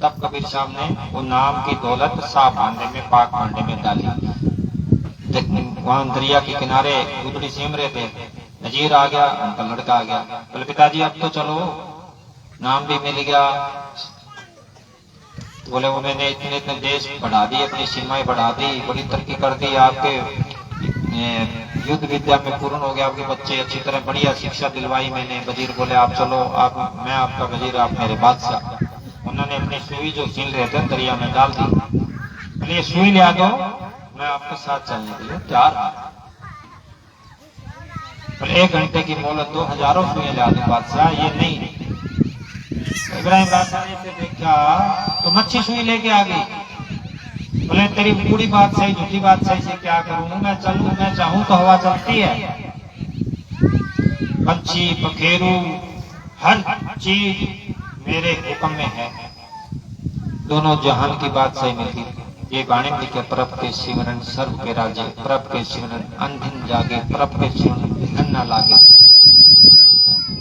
तब कबीर साहब ने वो नाम की दौलत साफ भांडे में, पाक भांडे में डाली। वहां दरिया के किनारे गुदड़ी सीम रहे थे, नजीर आ गया, उनका लड़का आ गया। बोले पिताजी अब तो चलो, नाम भी मिल गया। बोले उन्होंने इतने इतने देश बढ़ा दी, अपनी सीमाएं बढ़ा दी, बड़ी तरक्की कर दी। आपके युद्ध विद्या में पूर्ण हो गया, आपके बच्चे अच्छी तरह बढ़िया शिक्षा दिलवाई मैंने। वजीर बोले आप चलो, आप मैं आपका वजीर, आप मेरे बादशाह। उन्होंने अपनी सुई जो छीन रहे थे दरिया में डाल दी। बोले ये सुई लिया दो, मैं आपके साथ चलने के लिए तैयार हूं। 1 घंटे की मोहलत दो, हजारों सुई लिया दो बादशाह, ये नहीं इब्राहिम बादशाह ने देखा तो मच्छी सुई लेके आ गई। बोले तेरी पूरी बात सही झूठी बात सही से क्या करूं, मैं चलूं, मैं चाहूं तो हवा चलती है, पंछी पखेरू हर चीज मेरे हुक्म में है। दोनों जहान की बात सही मिलती। ये गाने में लिखे प्रभ के सिमरन सर्व के राजे, प्रभ के सिमरन अंधिन जागे, प्रभ के सिमरन विघ्न न लागे।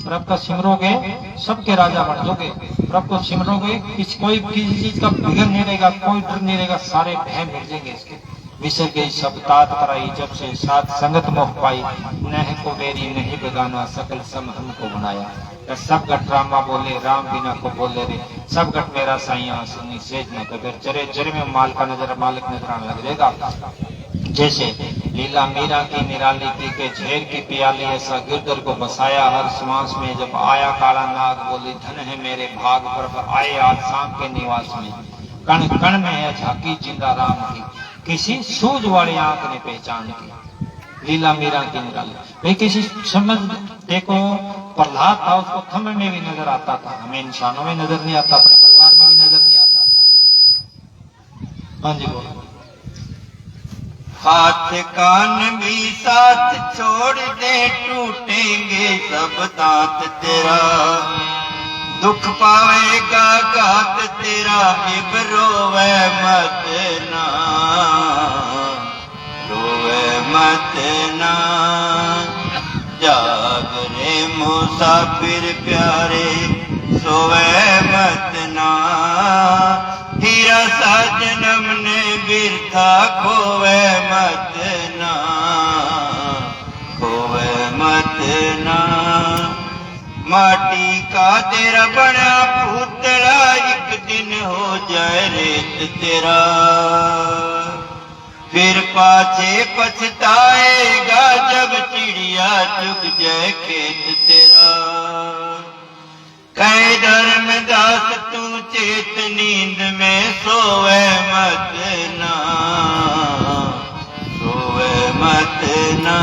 प्रभ का सिमरोगे सबके राजा बन जाओगे, प्रभ को सिमरोगे कोई किसी चीज का विघ्न नहीं रहेगा, कोई डर नहीं रहेगा, सारे भय मिल जाएंगे इसके। विसर गई सब तात कराई जब से साथ संगत मोह पाई, नह को बेरी नहीं बेगाना सकल सम हमको बनाया। सब गट रामा बोले राम बिना को बोले रे, सब गट मेरा साइया सुनी सेज न कदर, जरे जरे में मालिक नजर आने लग जाएगा। जैसे लीला मीरा की निराली की के झेर की पियाली, ऐसा गिरधर को बसाया हर श्वास में। जब आया काला नाग बोली धन है मेरे भाग, पर आए आज सांप के निवास में। कण कण में है झांकी जिंदा राम की, किसी सूझ वाली आंख ने पहचान की। लीला मीरा की निराली भाई किसी समझ देखो, प्रहलाद था उसको थंब में भी नजर आता था, हमें इंसानों में नजर नहीं आता, अपने परिवार में भी नजर नहीं आता। हाँ जी बोलो। हाथ कान भी साथ छोड़ दे टूटेंगे सब दांत तेरा, दुख पावेगा घात तेरा इब रोवे मत ना, रोवे मत ना। जाग रे मुसाफिर प्यारे सोवे मत ना, हीरा सा जन्म ने बिरथा खोवे मत ना, खोवे मत ना। माटी का तेरा बना पुतला एक दिन हो जाए रेत तेरा, फिर पाछे पछताएगा जब चिड़िया चुग जाए खेत तेरा। कहे धर्मदास तू चेत नींद में सोवे मत ना, सोवे मत ना।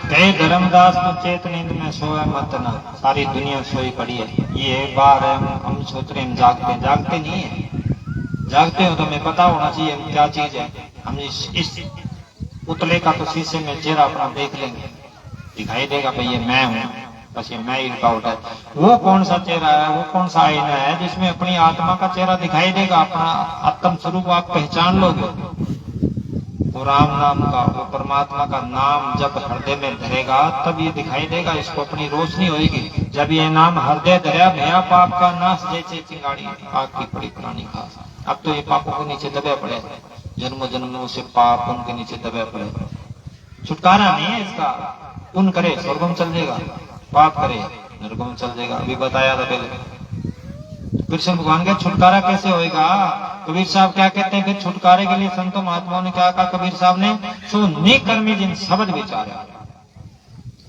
कहे धर्मदास तू चेत नींद में सोवे मत ना। सारी दुनिया सोई पड़ी है, ये बार है हम सोच रहे हम जागते नहीं है। जागते हो तो हमें पता होना चाहिए हम क्या चीज है। हम इस पुतले का तो शीशे में चेहरा अपना देख लेंगे, दिखाई देगा भाई ये मैं हूँ, बस ये मैं ही रुकावट है। वो कौन सा चेहरा है, वो कौन सा आईना है जिसमें अपनी आत्मा का चेहरा दिखाई देगा, अपना आत्म स्वरूप आप पहचान लोगे। वो राम नाम का, वो परमात्मा का नाम जब हृदय में धरेगा तब ये दिखाई देगा, इसको अपनी रोशनी होगी। जब ये नाम हृदय धरा भया पाप का नाश, जैसे चिंगाड़ी आग की बड़ी पुरानी घास। अब तो ये पापों के नीचे दबे पड़े, जन्मों जन्मों से पाप उनके नीचे दबे पड़े। छुटकारा नहीं है इसका। पुण्य करे स्वर्गम चल जाएगा, पाप करे नरकम चल जाएगा। अभी बताया था पहले कृष्ण भगवान का छुटकारा कैसे होएगा। कबीर साहब क्या कहते हैं कि छुटकारे के लिए संतों महात्माओं ने क्या कहा कबीर साहब ने, सो निकर्मी जिन शब्द विचारे।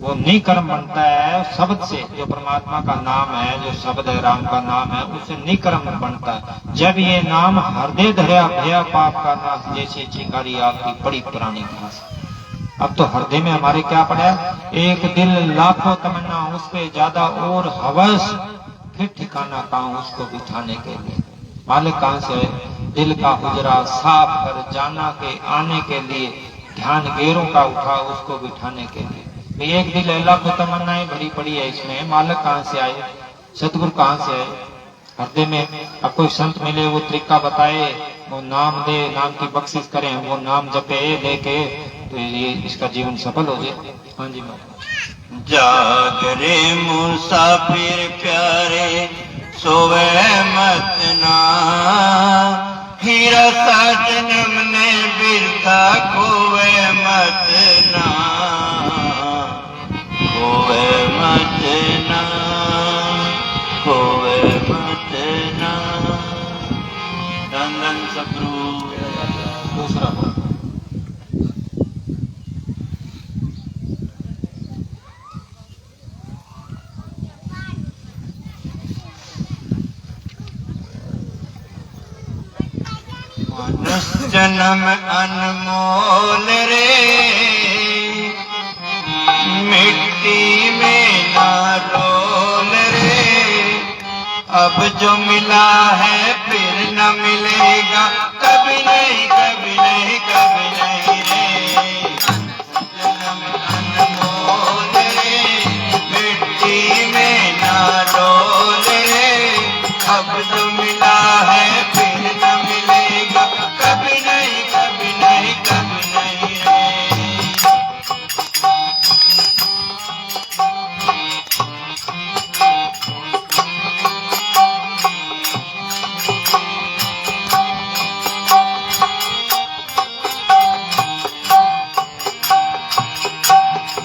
वो निकर्म बनता है शब्द से, जो परमात्मा का नाम है, जो शब्द है राम का नाम है, उससे निकर्म बनता है। जब ये नाम हृदय धरा भया पाप का नाश, जैसे चिंगारी आग की बड़ी पुरानी घास। अब तो हृदय में हमारे क्या पड़ा है, एक दिल लाखों तमन्ना, उस पे ज्यादा और हवस, फिर ठिकाना कहाँ उसको बिठाने के लिए। मालिक कहाँ से है, दिल का हुजरा साफ कर जाना के आने के लिए, ध्यान गेरों का उठा उसको बिठाने के लिए। एक दिल है लाखों तमन्नाएं भरी पड़ी है इसमें, मालिक कहाँ से आए, सतगुरु कहाँ से आए हृदय में। अब कोई संत मिले वो तरीका बताए, वो नाम दे, नाम की बख्शिश करें, वो नाम जपे लेके, तो ये इसका जीवन सफल हो जाए। हाँ जी जाग रे मुसाफिर प्यारे सोवे मत ना, हीरा सा जन्म ने बिरथा खोवे मत ना, खोवे मत ना, खोवे मत ना। धन धन सतगुरु। दूसरा जन्म अनमोल रे, मिट्टी में ना रोल रे, अब जो मिला है फिर न मिलेगा, कभी नहीं कभी नहीं कभी नहीं रे। जन्म अनमोल रे, मिट्टी में ना डोल रे। अब जो मिला है फिर न मिलेगा, कभी नहीं कभी नहीं कभी नहीं रे।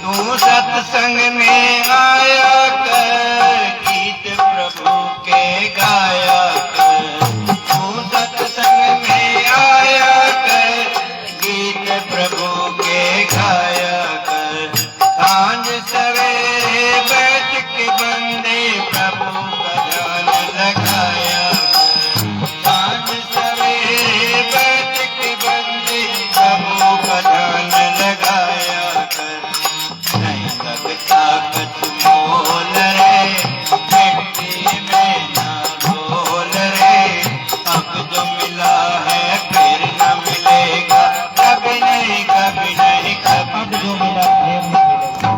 तू सत्संग में आया कर, गीत प्रभु के गाया कर। तू सत्संग में आया कर, गीत प्रभु के गाया कर। सांझ सवेरे बैठ के बंदे प्रभु का ध्यान लगाया कर। सांझ सवेरे बैठ के बंदे प्रभु का ध्यान लगाया कर। नहीं लगता कुछ मोल रे, मिट्टी में ना डोल रे। अब जो मिला है फिर न मिलेगा, कभी नहीं कभी नहीं कभी अब जो मिला फिर न मिलेगा।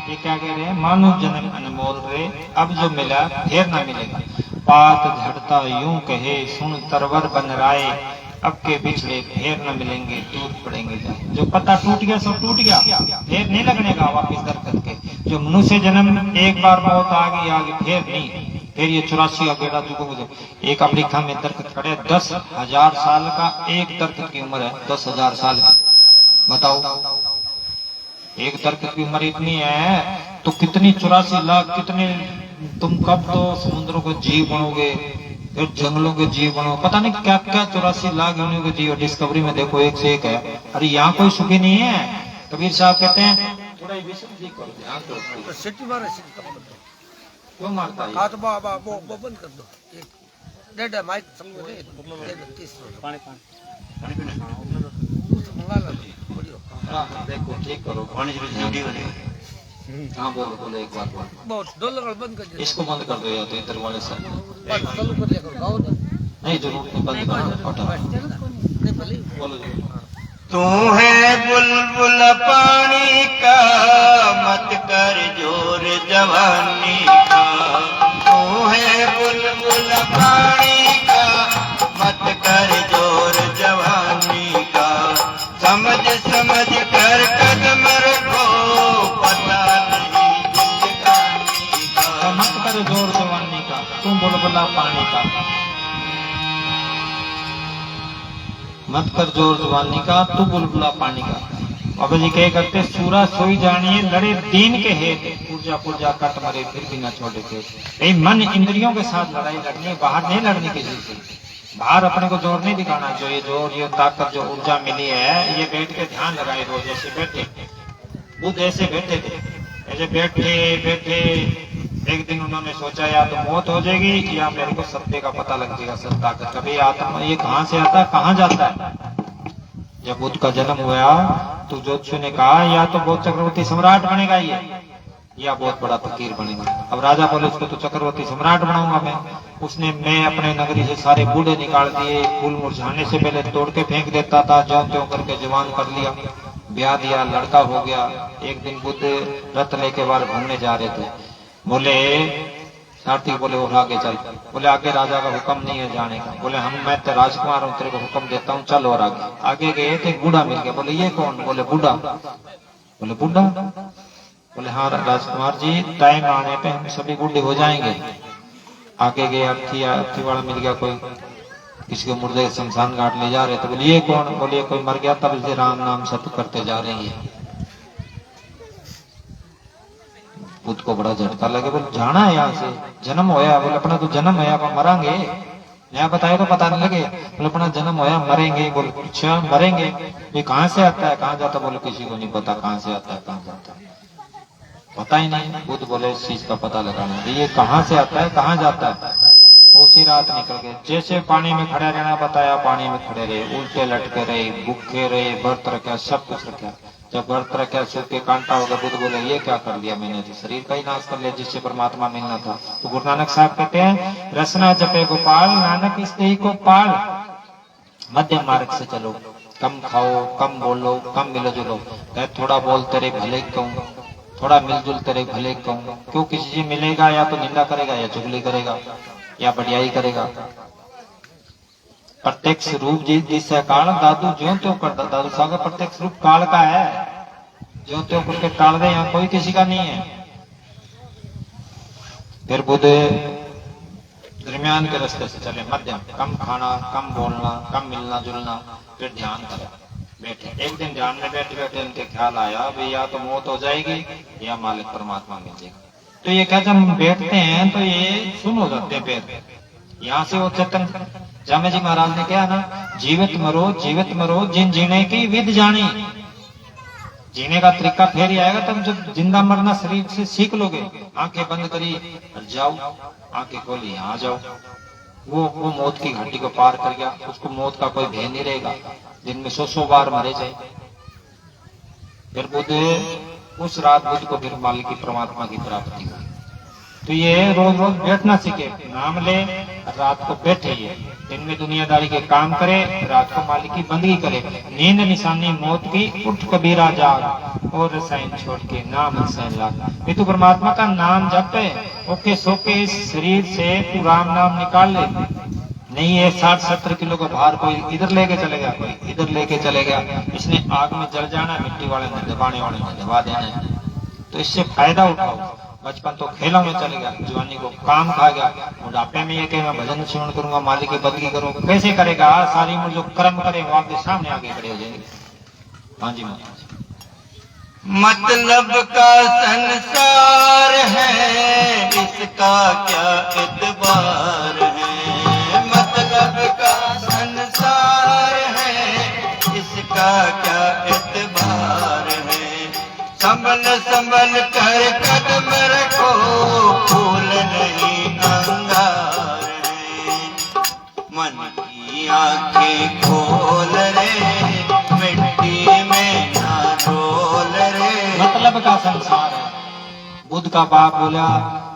ये क्या कह रहे हैं? मानव जन्म अनमोल रे, अब जो मिला फिर न मिलेगा। पात झड़ता यूं कहे, सुन तरवर बन राय। अब के बिछड़े फिर न मिलेंगे, टूट पड़ेंगे जाए। जो पत्ता टूट गया सो टूट गया, फिर नहीं लगने का वापिस दरख्त के। जो मनुष्य जन्म एक बार मौत आ गई आगे फिर नहीं। फिर ये 84 का बेड़ा चुको। एक अफ्रीका में दरख्त खड़े 10,000 साल का, एक दरख्त की उम्र है 10,000 साल की। बताओ, एक दरख्त की उम्र इतनी है तो कितनी 84 लाख, कितने तुम कब तो समुद्रों के जीव बनोगे, फिर जंगलों के जीव बनो, पता नहीं क्या क्या 84 लाख योनियों के जीव। डिस्कवरी में देखो एक से एक है। अरे यहाँ कोई सुखी नहीं है। कबीर साहब कहते हैं थोड़ा ये विषम ठीक करो, ध्यान दो। सिटी मारे सिटी कम कर दो। क्यों मारता है? हाथ बाबा वो बंद कर दो। एक डेढ़ माइक समझो रे, 30 पानी मंगा लो बढ़िया। हाँ, देखो ठीक करो। पानी से ड्यूटी हो रही है। हाँ बोलो बोलो, एक बार बोलो। बहुत डॉलर बंद कर दो। इसको बंद कर दो या तो इधर वाले से। बस चालू कर लिया करो। गाओ ना। नहीं जरूर नहीं, बंद करो, हटाओ। नहीं भले बोलो जी। तू है बुलबुल पानी का, मत कर जोर जवानी का। तू है बुलबुल पानी का, मत कर जोर जवानी का। समझ समझ कर कदम रखो, पता नहीं जिंदगानी का। मत कर जोर जवानी का, तुम बुलबुला पानी का। मत कर जोर जवानी का, तू बुलबुला पानी का। बाबा जी कहे करते, सूरा सोई जानिए लड़े दीन के हेत, पूजा पूजा कट मरे फिर भी न छोड़े थे। यही मन इंद्रियों के साथ लड़ाई लड़नी है, बाहर नहीं लड़नी किसी से। बाहर अपने को जोर नहीं दिखाना। जो ये जोर, ये ताकत, जो ऊर्जा मिली है, ये बैठ के ध्यान लगाए रोज। ऐसे बैठे बुद्ध ऐसे बैठे थे, ऐसे बैठे बैठे एक दिन उन्होंने सोचा या तो मौत हो जाएगी या मेरे को सत्य का पता लग जाएगा, सत्ता का। कभी आत्मा ये कहाँ से आता है, कहाँ जाता है। जब बुद्ध का जन्म हुआ तो ज्योतिषी ने कहा या तो बहुत चक्रवर्ती सम्राट बनेगा ये, या बहुत बड़ा फकीर बनेगा। अब राजा बोले उसको तो चक्रवर्ती सम्राट बनाऊंगा मैं। उसने मैं अपने नगरी से सारे बूढ़े निकाल दिए, फूल मुरझाने से पहले तोड़ के फेंक देता था, ज्यों त्यों करके जवान कर लिया, ब्याह दिया, लड़का हो गया। एक दिन बुद्ध रथ लेके बाहर घूमने जा रहे थे। बोले सारथी बोले और आगे चल। बोले आगे राजा का हुक्म नहीं है जाने का। बोले मैं तो राजकुमार हूँ, तेरे को हुक्म देता हूँ, चल। और आगे आगे गए तो एक बूढ़ा मिल गया। बोले ये कौन? बोले बूढ़ा। बोले बूढ़ा? बोले हाँ राजकुमार जी, टाइम आने पे हम सभी बूढ़े हो जाएंगे। आगे गए, अर्थी वाला मिल गया कोई, किसी को मुर्दे शमशान घाट ले जा रहे थे। बोले ये कौन? बोले कोई मर गया, तब से राम नाम सत्य करते जा रही है। बुद्ध को बड़ा झटका लगे। बोले जाना है यहाँ से, जन्म होया। बोले अपना तो जन्म है, आप मरेंगे, यहाँ बताए तो पता नहीं लगे। बोले अपना जन्म होया, मरेंगे। बोले अच्छा मरेंगे, ये कहाँ से आता है, कहाँ जाता? बोले किसी को नहीं पता कहाँ से आता है, कहाँ जाता है, पता ही नहीं। बुद्ध बोले इस चीज का पता लगाना, ये कहाँ से आता है, कहाँ जाता है। उसी रात निकल गए। जैसे पानी में खड़े रहना बताया, पानी में खड़े रहे, उल्टे लटके रहे, भूखे रहे, व्रत रखा, सब कुछ रखा। जब व्रत रखा, सूखे कांटा हो गया, बुद्ध बोले ये क्या कर दिया मैंने, तो शरीर का ही नाश कर लिया जिससे परमात्मा मिलना था। तो गुरु नानक साहब कहते हैं, रसना जपे गोपाल, नानक इस देही को पाल, मध्यम मार्ग से चलो, कम खाओ, कम बोलो, कम मिलो जुलो। थोड़ा बोल तेरे भले कहूँ, थोड़ा मिलजुल तेरे भले कहूँ। क्यों किसी से मिलेगा या तो निंदा करेगा, या चुगली करेगा, या बढ़ियाई करेगा। प्रत्यक्ष रूप जिससे काल, दादू ज्यों त्यों करता, दादू साहब का प्रत्यक्ष रूप काल का है, ज्यों त्यों करके टाल दे, यहाँ कोई किसी का नहीं है। फिर बुद्ध दरमियान के रास्ते से चले, मध्यम, कम खाना, कम बोलना, कम मिलना जुलना, फिर ध्यान करा, बैठे। एक दिन ध्यान में बैठे बैठे उनके ख्याल आया, भाई या तो मौत हो जाएगी या मालिक परमात्मा मिल जाएगा। तो ये क्या, जब हम बैठते हैं तो ये सुन हो जाते हैं पैर। यहाँ से वो चेतन जामे जी महाराज ने कहा ना, जीवित मरो जिन जीने की विध जानी। जीने का तरीका फिर ही आएगा तब जब जिंदा मरना शरीर से सीख लोगे। आंखें बंद करी जाओ, आंखें खोली यहाँ जाओ। वो मौत की घाटी को पार कर गया, उसको मौत का कोई भय नहीं रहेगा। दिन में 100 बार मरे जाए। फिर बुद्ध उस रात बुद्ध को फिर मालिक की परमात्मा की प्राप्ति हुई। तो ये रोज रोज बैठना सीखे, नाम ले, रात को बैठे, ये दिन में दुनियादारी के काम करे, रात को मालिक की बंदगी करे। नींद निशानी मौत की, उठ कबीरा जाग, और रसायन छोड़ के नाम रसायन लाग। ये तू परमात्मा का नाम जप है, ओके सोके इस शरीर से तू राम नाम निकाल ले। नहीं है 60-70 किलो का भार कोई इधर लेके चलेगा, कोई इधर लेके चलेगा। इसने आग में जल जाना, मिट्टी वाले ने, दबाने वाले ने दबा देना है। तो इससे फायदा उठाओ। बचपन तो खेलों में चलेगा, जवानी को काम खा गया, बुढ़ापे में ये कहे मैं भजन श्रवण करूंगा, मालिक की बंदगी करूंगा, कैसे करेगा? सारी उम्र जो कर्म करे वो आपके सामने आगे खड़े हो जाएंगे। हाँ जी महाराज। मतलब का संसार है, इसका क्या एतबार है। मतलब का संसार है, इसका क्या एतबार है। संभल संभल कर कदम रखो, फूल नहीं अंगार है। मन की आंखें खोल रे, मिट्टी में ना डोल रे। मतलब का संसार है। बुद्ध का बाप बोला,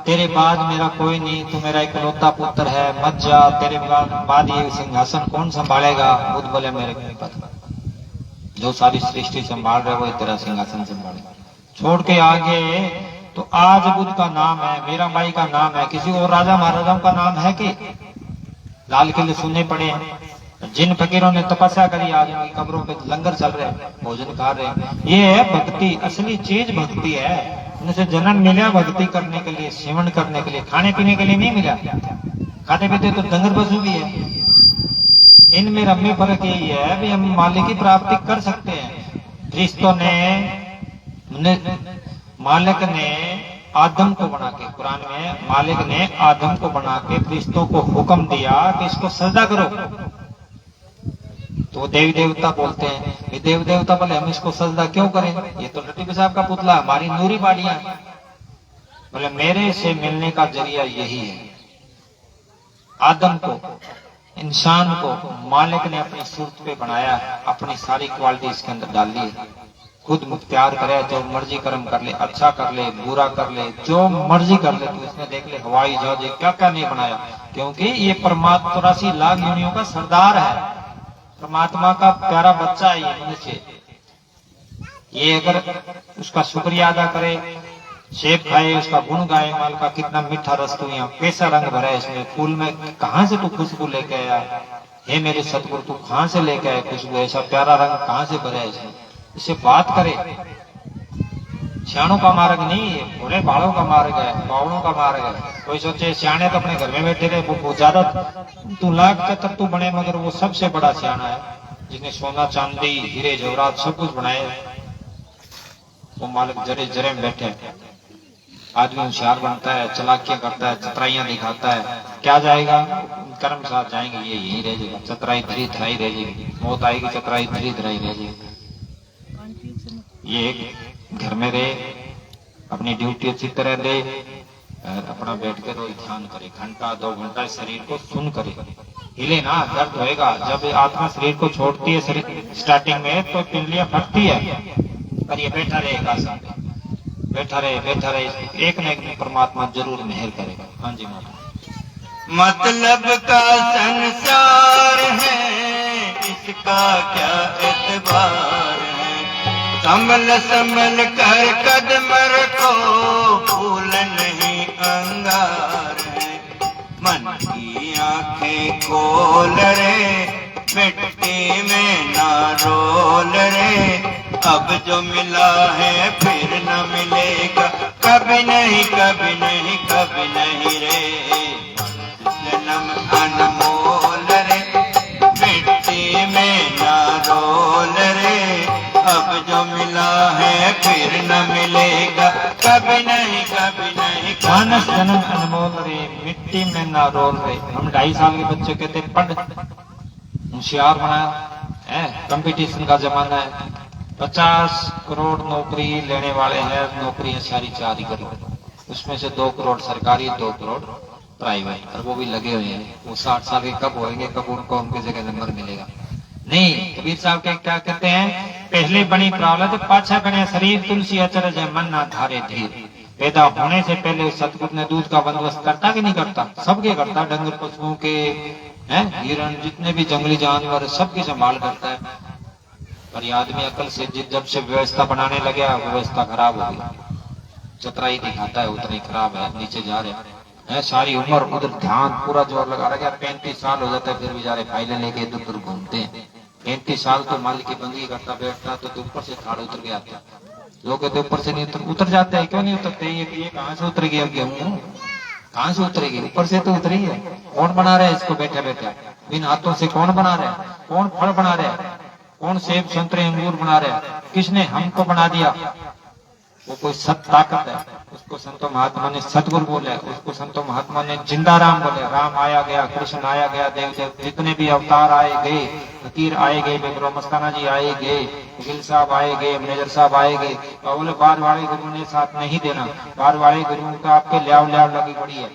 तेरे बाद मेरा कोई नहीं, तू मेरा इकलौता पुत्र है, मत जा, तेरे बाद ये सिंहासन कौन संभालेगा? बुद्ध बोले, मेरे को नहीं पता, जो सारी सृष्टि संभाल रहे वो तेरा सिंहासन संभालेगा। छोड़ के आगे तो आज बुद्ध का नाम है, मीराबाई का नाम है, किसी और राजा महाराजाओं का नाम है कि? लाल किले सुनने पड़े हैं। जिन फकीरों ने तपस्या करी, आज उनकी कब्रों पे लंगर चल रहे हैं, भोजन खा रहे हैं। ये है भक्ति, असली चीज भक्ति है। उनसे जन्म मिला भक्ति करने के लिए, सेवन करने के लिए, खाने पीने के लिए नहीं मिला। खाते पीते तो डंगर पशु भी है। इनमें रम्य फर्क यही है भी हम मालिक की प्राप्ति कर सकते हैं। फरिश्तों ने मालिक ने आदम को बना के, कुरान में मालिक ने आदम को बना के फरिश्तों को हुक्म दिया कि इसको सजदा करो। तो देवी देवता बोलते हैं, ये देव देवता बोले हम इसको सजदा क्यों करें, ये तो लट्टी पेशाब का पुतला, हमारी नूरी बाड़ियां। बोले मेरे से मिलने का जरिया यही है। आदम को, इंसान को मालिक ने अपनी सूरत पे बनाया, अपनी सारी क्वालिटी इसके अंदर डाल ली। खुद मुख्तियार करे, जो मर्जी कर्म कर ले, अच्छा कर ले, बुरा कर ले, जो मर्जी कर ले। तो इसमें देख ले हवाई जहाज क्या क्या नहीं बनाया, क्योंकि ये परमात्मा 84 लाख योनियों का सरदार है, परमात्मा का प्यारा बच्चा है ये मनुष्य। ये अगर उसका शुक्रिया अदा करे, सेब खाए, उसका गुण गाए, माल का कितना मीठा रस, तू यहाँ कैसा रंग भरा है इसमें, फूल में कहाँ से तू खुशबू लेके आया, हे मेरे सतगुरु तू कहाँ से लेके आए खुशबू, ऐसा प्यारा रंग कहाँ से भरा है इसमें। इससे बात करे। सियाणों का मार्ग नहीं है, बूढ़े बालों का मार्ग है, बावड़ों का मार्ग है। कोई सोचे सियाणे तो अपने घर में बैठे रहे, वो ज्यादा तू लाख के तू बने, मगर वो सबसे बड़ा सियाणा है जिसने सोना चांदी हीरे जवाहरात सब कुछ बनाए। वो मालिक जरे जरे में बैठे। आदमी होशियार बनता है, चलाकियां करता है, चतराइयां दिखाता है, क्या जाएगा? कर्म साथ जाएंगे, ये यही रह जाएगा, चतराई धरी धराई रह जाएगी, मौत आएगी, चतराई धरी धराई रह जाएगी। ये घर में रहे, अपनी ड्यूटी अच्छी तरह दे, और अपना बैठ के रोज ध्यान करे, घंटा 2 घंटा शरीर को सुन करे, हिले ना, दर्द होएगा। जब आत्मा शरीर को छोड़ती है शरीर स्टार्टिंग में तो पिंडलियां फटती है, पर ये बैठा रहेगा आसन पे, बैठा रहे, एक न एक परमात्मा जरूर मेहर करेगा। हाँ जी माता। मतलब का संसार है, इसका क्या एतबार है, संभल संभल कर कदम रखो, फूल नहीं अंगार है, मन की आंखें खोल रे, मिट्टी में ना रोल रे, अब जो मिला है फिर न मिलेगा, कभी नहीं कभी नहीं कभी नहीं रे, जन्म अनमोल रे, मिट्टी में ना रोल रे, अब जो मिला है फिर न मिलेगा, कभी नहीं कभी नहीं मानस जन्म अनमोल रे, मिट्टी में ना रोल रे। हम 2.5 साल के बच्चे कहते पढ़, होशियार बनाया, कंपटीशन का जमाना है, 50 करोड़ नौकरी लेने वाले हैं, नौकरियां सारी 4 ही करोड़, उसमें से 2 करोड़ सरकारी, 2 करोड़ प्राइवेट, और वो भी लगे हुए हैं। वो 60 साल के कब होंगे, कब उनको उनकी जगह नंबर मिलेगा? नहीं। कबीर साहब के क्या कहते हैं, पहले बनी प्रावलत पाछा बने शरीर, तुलसी अचरज है मन ना धारे धीर। पैदा होने से पहले सतगुरु ने दूध का बंदोबस्त करता कि नहीं करता? सबके करता, डंगर पशुओं के, हिरण, जितने भी जंगली जानवर सबकी संभाल करता है। पर ये आदमी अकल से जब से व्यवस्था बनाने लगे, व्यवस्था खराब हो गई, चतराई दिखाता है उतना ही खराब है, नीचे जा रहे हैं। सारी उम्र उधर ध्यान पूरा जोर लगा रहा है, 35 साल हो जाता है फिर भी जा रहे फाइलें लेके इधर उधर घूमते हैं। 35 साल तो मालिक की बंदगी करता बैठता, तो ऊपर से थाड़ उतर गया था। लोग कहते ऊपर से नहीं उतर जाते हैं, क्यों नहीं उतरते? ये कहाँ से उतर गया गेहूं, कहाँ से उतरेगी? ऊपर से तो उतरी है। कौन बना रहा है इसको बैठे बैठे? इन हाथों से कौन बना रहा है? कौन फल बना रहा है? कौन सेब संतरे अंगूर बना रहा है? किसने हमको बना दिया? वो कोई सत ताकत है, उसको संतो महात्मा ने सतगुरु बोले, उसको संतो महात्मा ने जिंदा राम बोले। राम आया गया, कृष्ण आया गया, देव देव जितने भी अवतार आए गए, फकीर आए गए, बेगरो मस्ताना जी आए गए, गिल साहब आए गए, मैनेजर साहब आए गए। बोले बार वाले गुरु ने साथ नहीं देना, बार वाले गुरु का आपके ल्याव ल्याव लगी पड़ी है।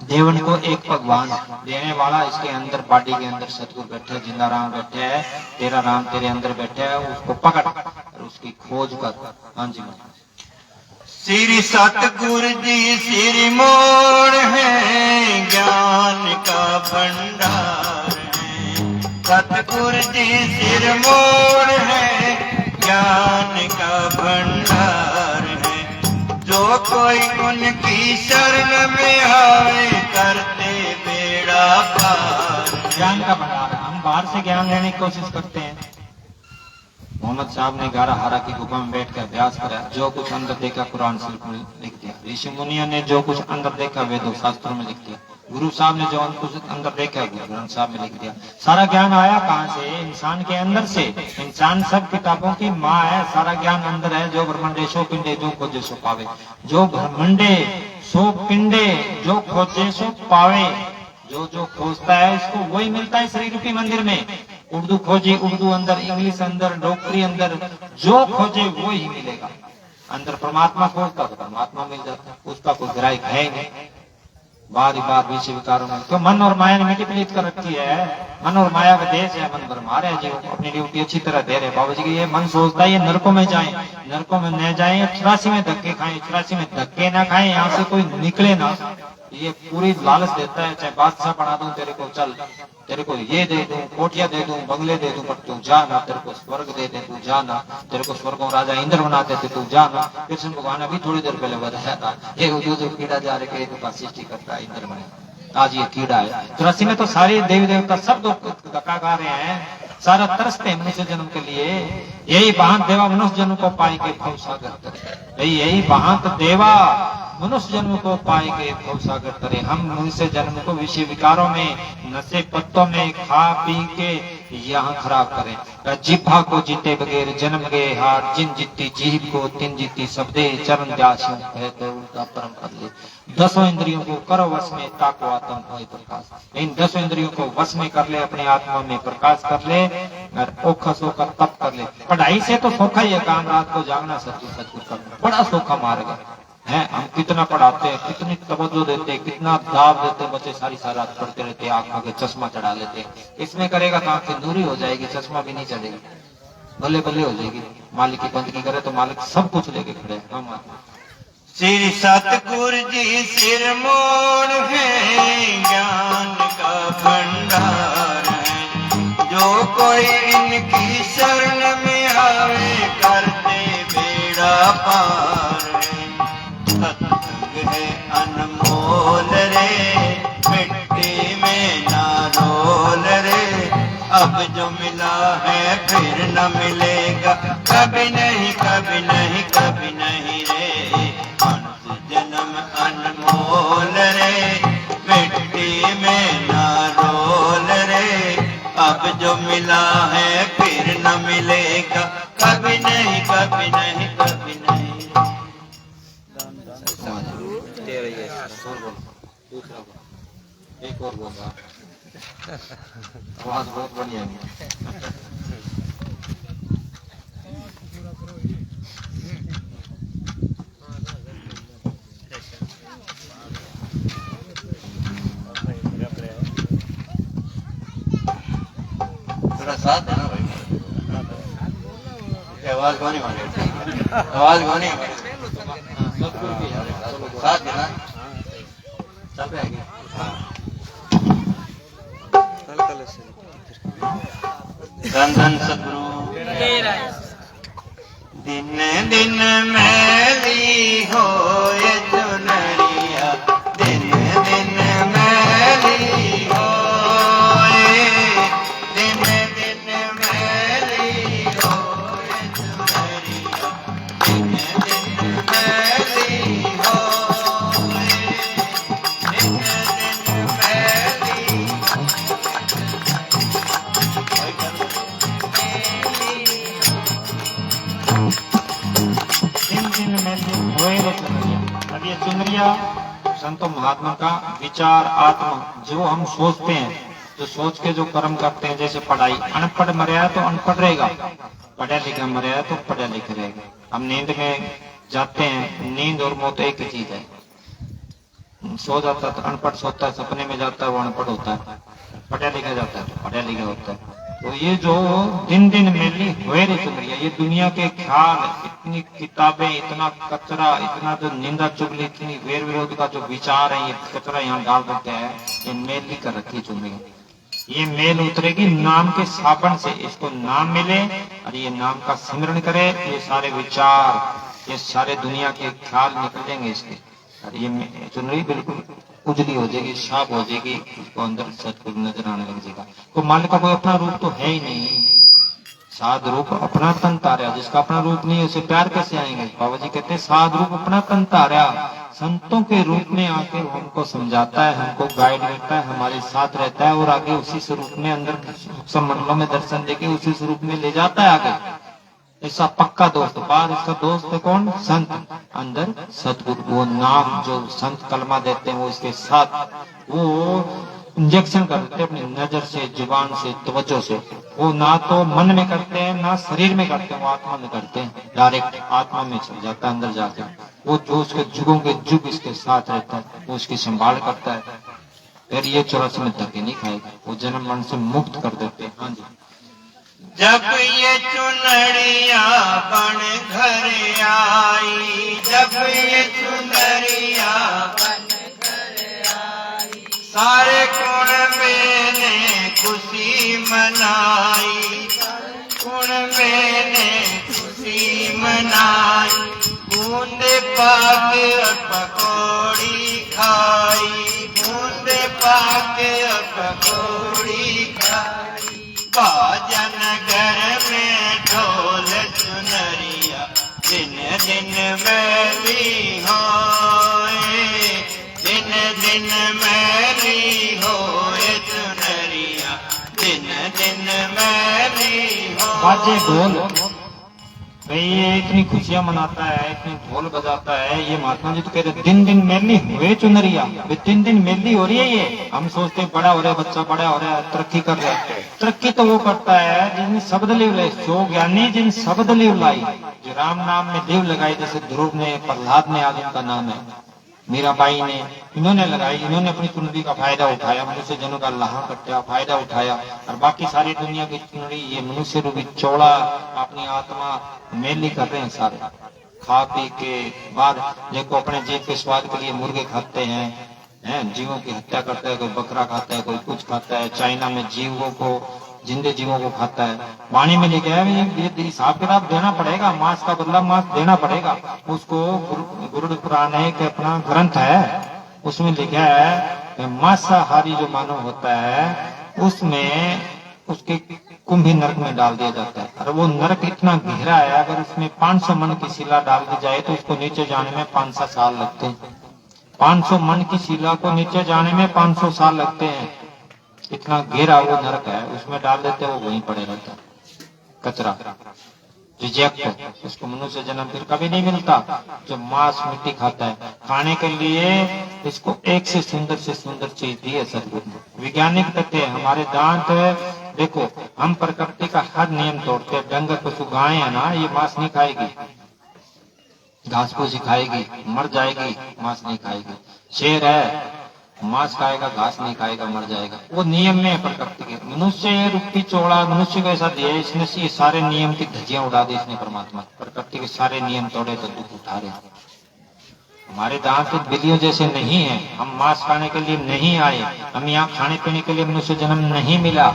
देवन को एक भगवान देने वाला, इसके अंदर बॉडी के अंदर सतगुरु बैठे, जिंदा राम बैठे है, तेरा राम तेरे अंदर बैठे है, उसको पकड़ और उसकी खोज कर। हाँ जी श्री सतगुरु जी सिर मोड़ है, ज्ञान का भंडार है। सतगुरु जी सिर मोड़ है, ज्ञान का भंडार है। जो कोई उनकी शरण में आए, करते बेड़ा पार। ज्ञान का भंडार, हम बाहर से ज्ञान लेने की कोशिश करते हैं। मोहम्मद साहब ने 11 हारा की गुफा में बैठकर अभ्यास करा, जो कुछ अंदर देखा कुरान शरीफ में लिख दिया। ऋषि मुनियों ने जो कुछ अंदर देखा वेदों शास्त्रों में लिख दिया। गुरु साहब ने जो कुछ अंदर देखा गुरु ग्रंथ साहब में लिख दिया। सारा ज्ञान आया कहाँ से? इंसान के अंदर से। इंसान सब किताबों की माँ है, सारा ज्ञान अंदर है। जो ब्रह्मंडे सो पिंडे जो खोजे सो पावे, जो ब्रह्मंडे सो पिंडे जो खोजे सो पावे। जो खोजता है उसको वही मिलता है शरीर रूपी मंदिर में। उर्दू खोजी उर्दू अंदर, इंग्लिश अंदर, डॉक्टरी अंदर, जो खोजे वो ही मिलेगा। अंदर परमात्मा खोजता तो परमात्मा मिल जाता, उसका कोई ग्राहक है ही नहीं। बार ही बार विषय विकारों में तो मन और माया ने मैनिपुलेट कर रखी है। मन और माया का देश है, मन भरमा रहे जी, अपनी ड्यूटी अच्छी तरह दे रहे। बाबा जी की ये मन सोचता है ये नरकों में जाए, नरकों में न जाए, 84 में धक्के खाएं, 84 में धक्के ना खाएं, यहाँ से कोई निकले ना। ये पूरी लालच देता है, चाहे बादशाह बना दूं तेरे को, चल तेरे को ये दे दूं, कोठिया दे दूं, बंगले दे दूं, पर तू जाना। तेरे को स्वर्ग दे दे, तू जाना। तेरे को स्वर्गों राजा इंद्र बना देते, तू जाना। कृष्ण भगवान अभी थोड़ी देर पहले बताया था, ये जो कीड़ा जा रहे का सृष्टि करता है इंद्र बने, आज ये कीड़ा है। 84 में तो सारे देवी देवता सब धक्का खा रहे हैं, सारा तरसते हैं मनुष्य जन्म के लिए। यही बहान देवा मनुष्य जन्म को पाएंगे भव सागर तरे। यही बहान देवा मनुष्य जन्म को पाएंगे भव सागर तरे। हम मनुष्य जन्म को विषय विकारों में, नशे पत्तों में खा पी के यहाँ खराब करें। जिह्वा को जीते बगैर जन्म गए हार, जिन जीती जीभ को तिन जीती शब्दे, चरण दासियों है तो उनका परम कर ले। 10 इंद्रियों को करो वश में, ताको आत्म होए प्रकाश। इन 10 इंद्रियों को वश में कर ले, अपने आत्मा में प्रकाश कर ले और ओखा सोखा तप कर ले। पढ़ाई से तो सोखा ही है काम, रात को जागना सचू करना बड़ा सोखा मार्ग हैं। हम कितना पढ़ाते हैं, कितनी तवज्जो देते हैं, कितना दाब देते हैं, बच्चे सारी रात पढ़ते रहते हैं, आंखों के चश्मा चढ़ा लेते हैं। इसमें करेगा तो आंखें दूरी हो जाएगी, चश्मा भी नहीं चढ़ेगी, बल्ले बल्ले हो जाएगी। मालिक की बंदगी करे तो मालिक सब कुछ लेके खड़े हैं। हम श्री सतगुरु जी सिर मोड़ है, ज्ञान का भंडार है। जो कोई इनकी शरण में आवे, करते बेड़ा पार है। सत्संग है अनमोल रे, मिट्टी में ना रोल रे। अब जो मिला है फिर न मिलेगा, कभी नहीं कभी नहीं कभी नहीं रे। जन्म अनमोल रे, मिट्टी में ना रोल रे। अब जो मिला है फिर न मिलेगा, कभी नहीं कभी नहीं कभी नहीं। एक और बोलूंगा, आवाज बहुत बढ़िया है। थोड़ा साथ देना भाई, आवाज कौन मारे, आवाज कौन मारे, साथ देना। चल रहा है धन धन सतगुरु। दिन दिन मैली होए चुनरिया, दिन दिन मैली होए, दिन दिन मैली होए चुनरिया, दिन दिन मैली होए, दिन दिन मैली। अब ये चुनरिया संतों महात्मा का विचार आत्मा, जो हम सोचते हैं, जो सोच के जो कर्म करते हैं, जैसे पढ़ाई, अनपढ़ मरया तो अनपढ़ रहेगा, पढ़ा लिखा मरया तो पढ़ा लिखा रहेगा। हम नींद में जाते हैं, नींद और मौत एक ही चीज है। सो जाता है तो अनपढ़ सोता है, सपने में जाता है वो अनपढ़ होता है, पढ़ा लिखा जाता है तो पढ़ा लिखा होता है। तो ये जो दिन दिन मेली हुए रे चुनरिया, ये दुनिया के ख्याल, इतनी किताबें, इतना कचरा, इतना जो निंदा चुगली, इतनी वेर विरोध का जो विचार है, ये कचरा यहाँ डाल देते हैं। ये मेली कर रखी चुनरिया, ये मेल उतरेगी नाम के साबन से। इसको नाम मिले और ये नाम का सिमरण करे, ये सारे विचार, ये सारे दुनिया के ख्याल निकल जाएंगे इसके। और ये चुनरी बिल्कुल उजली हो जाएगी, साफ हो जाएगी, उसको अंदर सतगुरु नजर आने लग जाएगा। तो मालिक का कोई अपना रूप तो है ही नहीं, साध रूप अपना तन तारा। जिसका अपना रूप नहीं है उसे प्यार कैसे आएंगे। बाबा जी कहते हैं साध रूप अपना तन तारा, संतों के रूप में आके हमको समझाता है, हमको गाइड करता है, हमारे साथ रहता है और आगे उसी स्वरूप में अंदर मंडलों में दर्शन देके उसी स्वरूप में ले जाता है आगे। ऐसा पक्का दोस्त, बाहर इसका दोस्त है कौन? संत, अंदर सतगुरु। वो नाम जो संत कलमा देते हैं वो इसके साथ वो इंजेक्शन कर देते हैं अपनी नजर से, जुबान से, तवज्जो से। वो ना तो मन में करते हैं ना शरीर में करते हैं, वो आत्मा में करते हैं, डायरेक्ट आत्मा में चल जाता है अंदर जाके। वो जो उसके जुगों के जुग इसके साथ रहता है, वो उसकी संभाल करता है। फिर ये 84 में धक्के नहीं खाएगा, वो जन्म मरण से मुक्त कर देते हैं। हाँ जी। जब ये चुनरिया बन घर आई, जब ये चुनरिया बन घर आई, सारे कुणबे ने खुशी मनाई, कुणबे ने खुशी मनाई। बूंदे पाक और पकौड़ी खाई, बूंदे पाक और पकौड़ी खाई। बाजन घर में ढोल चुनरिया, दिन दिन मैली होए, दिन दिन मैली होए चुनरिया, दिन दिन मैली होए। बाजे ढोल, भाई ये इतनी खुशियां मनाता है, इतनी ढोल बजाता है, ये महात्मा जी तो कह रहे दिन दिन मेली हुए चुनरिया, दिन दिन मेली हो रही है। ये हम सोचते हैं बड़ा हो रहा है, बच्चा बड़ा हो रहा है, तरक्की कर रहा है। तरक्की तो वो करता है जिसने शब्द लिव लाई, सो ज्ञानी जिन शब्द लिव लाई, जो राम नाम में लिव लगाई, जैसे ध्रुव ने, प्रहलाद ने, आज उनका नाम है, मीराबाई ने, इन्होंने लगाई, इन्होंने अपनी चुनरी का फायदा उठाया, मनुष्य जनों का लाहा कट्टा फायदा उठाया। और बाकी सारी दुनिया की चुनरी ये मनुष्य रूपी चौड़ा अपनी आत्मा मेली कर रहे हैं सारे, खा पी के बाद देखो अपने जीव के स्वाद के लिए मुर्गे खाते हैं, जीवों की हत्या करता है, कोई बकरा खाता है, कोई कुछ खाता है। चाइना में जीवों को, जिंदे जीवों को खाता है। वाणी में लिखा है ये हिसाब किताब देना पड़ेगा, मांस का बदला मांस देना पड़ेगा उसको। गुरुड़ पुराण एक अपना ग्रंथ है, उसमें लिखा है मांसाहारी जो मानव होता है उसमें उसके कुंभी नरक में डाल दिया जाता है। और वो नरक इतना गहरा है, अगर उसमें 500 मन की शिला डाल दी जाए तो उसको नीचे जाने में 500 साल लगते हैं। 500 मन की शिला को नीचे जाने में 500 साल लगते हैं। इतना गहरा वो नरक है, उसमें डाल देते हैं, वो वहीं पड़े रहता है, कचरा, रिजेक्ट। उसको मनुष्य जन्म फिर कभी नहीं मिलता। जो मांस मिट्टी खाता है, खाने के लिए इसको एक से सुंदर चीज दी है सदगुरु ने। वैज्ञानिक तथ्य है, हमारे दांत देखो, हम प्रकृति का हर नियम तोड़ते हैं। डंगर पशु गाय है ना, ये मांस नहीं खाएगी, घास फूस खाएगी, मर जाएगी, मांस नहीं खाएगी। शेर है, मांस खाएगा, घास नहीं खाएगा, मर जाएगा। वो नियम में है प्रकृति के। मनुष्य रूपी चौड़ा मनुष्य को ऐसा दिया, इसने ये सारे नियम की धज्जियां उड़ा दी इसने परमात्मा। प्रकृति के सारे नियम तोड़े तो दुख उठा रहे। हमारे दांत बिल्लियों जैसे नहीं है, हम मांस खाने के लिए नहीं आए, हम यहाँ खाने पीने के लिए मनुष्य जन्म नहीं मिला।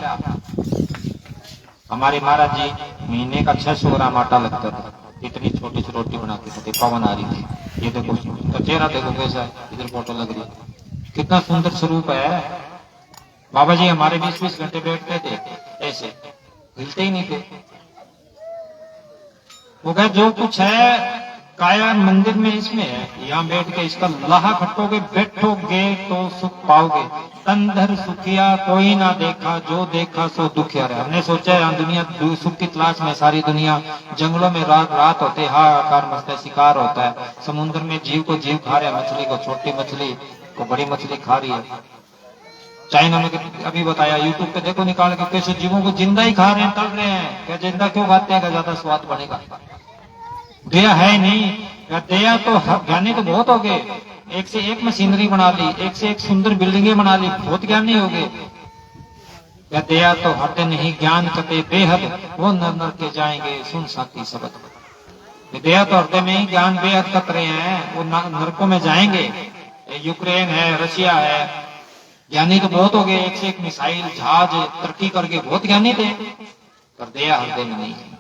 हमारे महाराज जी महीने का 600 ग्राम आटा लगता था, इतनी छोटी सी रोटी बनाते थे, पवन आ रही थी। ये देखो तो चेहरा देखो कैसा है, इधर फोटो लग रही है, कितना सुंदर स्वरूप है। बाबा जी हमारे 20-20 घंटे बैठते थे, ऐसे हिलते ही नहीं थे। वो कहे जो कुछ है काया मंदिर में इसमें है, यहाँ बैठ के इसका लाहा खट्टोगे, बैठोगे तो सुख पाओगे। तंधर सुखिया कोई ना देखा, जो देखा सो दुखिया रहे। हमने सोचा है दुनिया सुख की तलाश में, सारी दुनिया जंगलों में रात होते हाहाकार मचता, शिकार होता है। समुद्र में जीव को जीव खा रहा है, मछली को छोटी मछली को बड़ी मछली खा रही है। चाइना में अभी बताया, यूट्यूब पे देखो निकाल के कैसे जीवों को जिंदा ही खा रहे हैं, तल रहे हैं। क्या जिंदा क्यों खाते हैं, ज्यादा स्वाद बनेगा। दया है नहीं, दया तो ज्ञानी तो बहुत हो गए, एक से एक मशीनरी बना ली, एक से एक सुंदर बिल्डिंगें बना ली, बहुत ज्ञानी हो गए। या दया तो हद नहीं, ज्ञान कते बेहद, वो नर नर के जाएंगे सुन साथी शब्द। दया तो हृदय में ही, ज्ञान बेहद कत रहे हैं, वो नरकों में जाएंगे। यूक्रेन है, रशिया है, ज्ञानी तो बहुत हो गए, एक से एक मिसाइल जहाज तरक्की करके बहुत ज्ञानी थे, पर दया हृदय में नहीं है।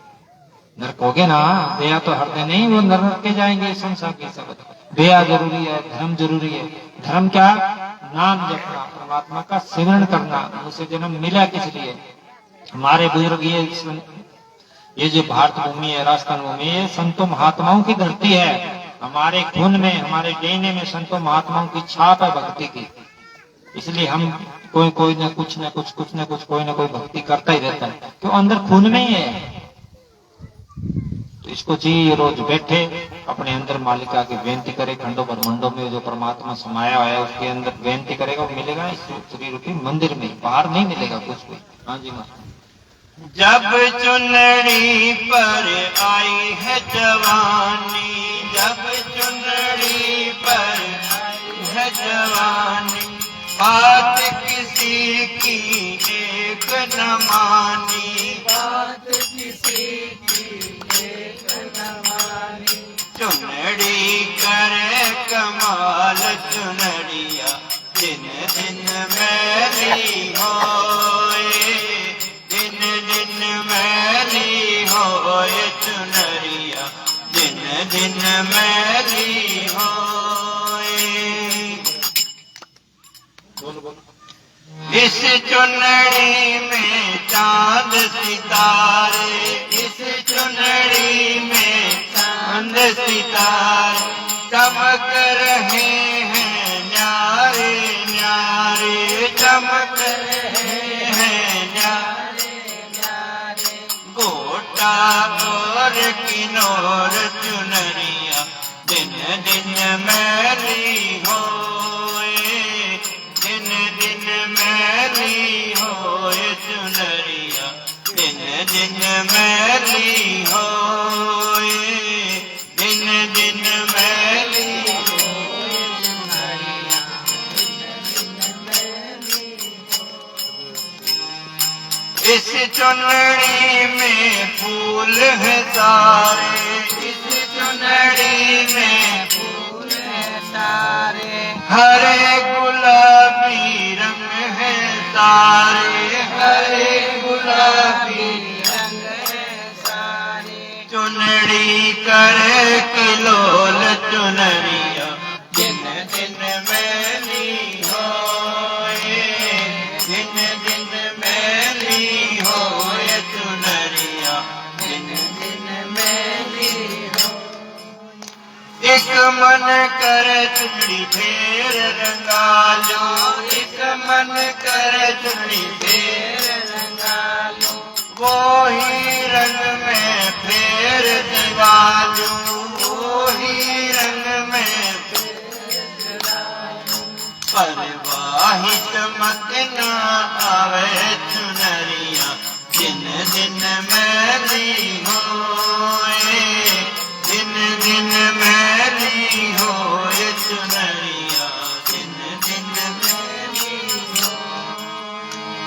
नरक हो गए ना, दया तो हृदय नहीं, वो नरक के जाएंगे संसार के शब्द। दया जरूरी है, धर्म जरूरी है। धर्म क्या? नाम जपना, परमात्मा का सिमरण करना। उसे जन्म मिला किस लिए? हमारे बुजुर्ग ये जो भारत भूमि है, राजस्थान भूमि, ये संतों महात्माओं की धरती है। हमारे खून में, हमारे डीएनए में संतों महात्माओं की छाप है भक्ति की। इसलिए हम कोई न कुछ कोई न कोई भक्ति करता ही रहता है, क्यों? अंदर खून में ही है। तो इसको जी रोज बैठे अपने अंदर मालिका की बेनती करे, खंडों ब्रह्मंडों में जो परमात्मा समाया हुआ है उसके अंदर बेनती करेगा, वो मिलेगा इस श्री रूपी मंदिर में, बाहर नहीं मिलेगा कुछ भी। हाँ जी माँ। जब चुनरी पर आई है जवानी, जब चुनरी पर आई है जवानी, बात किसी की एक न मानी, बात किसी की एक न मानी। चुनरी करे कमाल चुनरिया, दिन दिन मेरी होए, दिन दिन मेरी होए चुनरिया, दिन दिन मेरी होए। इस चुनरी में चांद सितारे, इस चुनरी में चांद सितारे, चमक रहे हैं न्यारे न्यारे, चमक रहे हैं न्यारे न्यारे। गोटा और किनो और चुनरिया दिन दिन मैली होए, दिन दिन मैली होए चुनरिया दिन दिन मैली होए, दिन दिन मैली इस चुनरी में फूल है सारे, इस चुनरी में फूल है सारे, हरे गुलाबी रंग है सारे, हरे गुलाबी रंग है सारे, चुनरी करे किलोल चुनरिया दिन दिन मैली होए, दिन दिन मैली होए चुनरिया दिन दिन मैली होए। एक मन करे चुनरी फेर रंगा लो, एक मन करे चुनरी फेर रंगा लो, वो ही रंग में फेर दिवा लूं, वो ही रंग में परवाही चमक न आवे चुनरिया दिन दिन मैली होए, दिन दिन मैली होए चुनरिया दिन दिन मैली होए।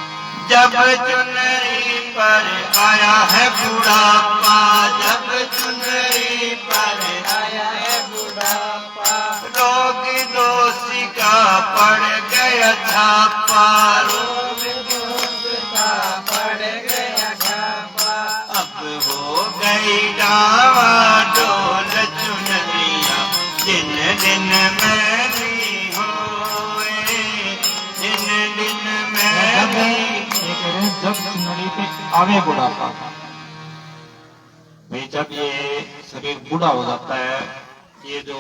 जब चुनरी पर आया है बुढ़ापा, जब चुनरी पर आया है बुढ़ापा, रोग दोषी का पड़ गया छापा, रोग दोष का पड़ गया छापा, अब हो गई डावा डोल चुनरिया दिन दिन मैली होए, दिन दिन मैली। जब चुनरी पे आवे बुढ़ापा, भाई जब ये शरीर बूढ़ा हो जाता है, ये जो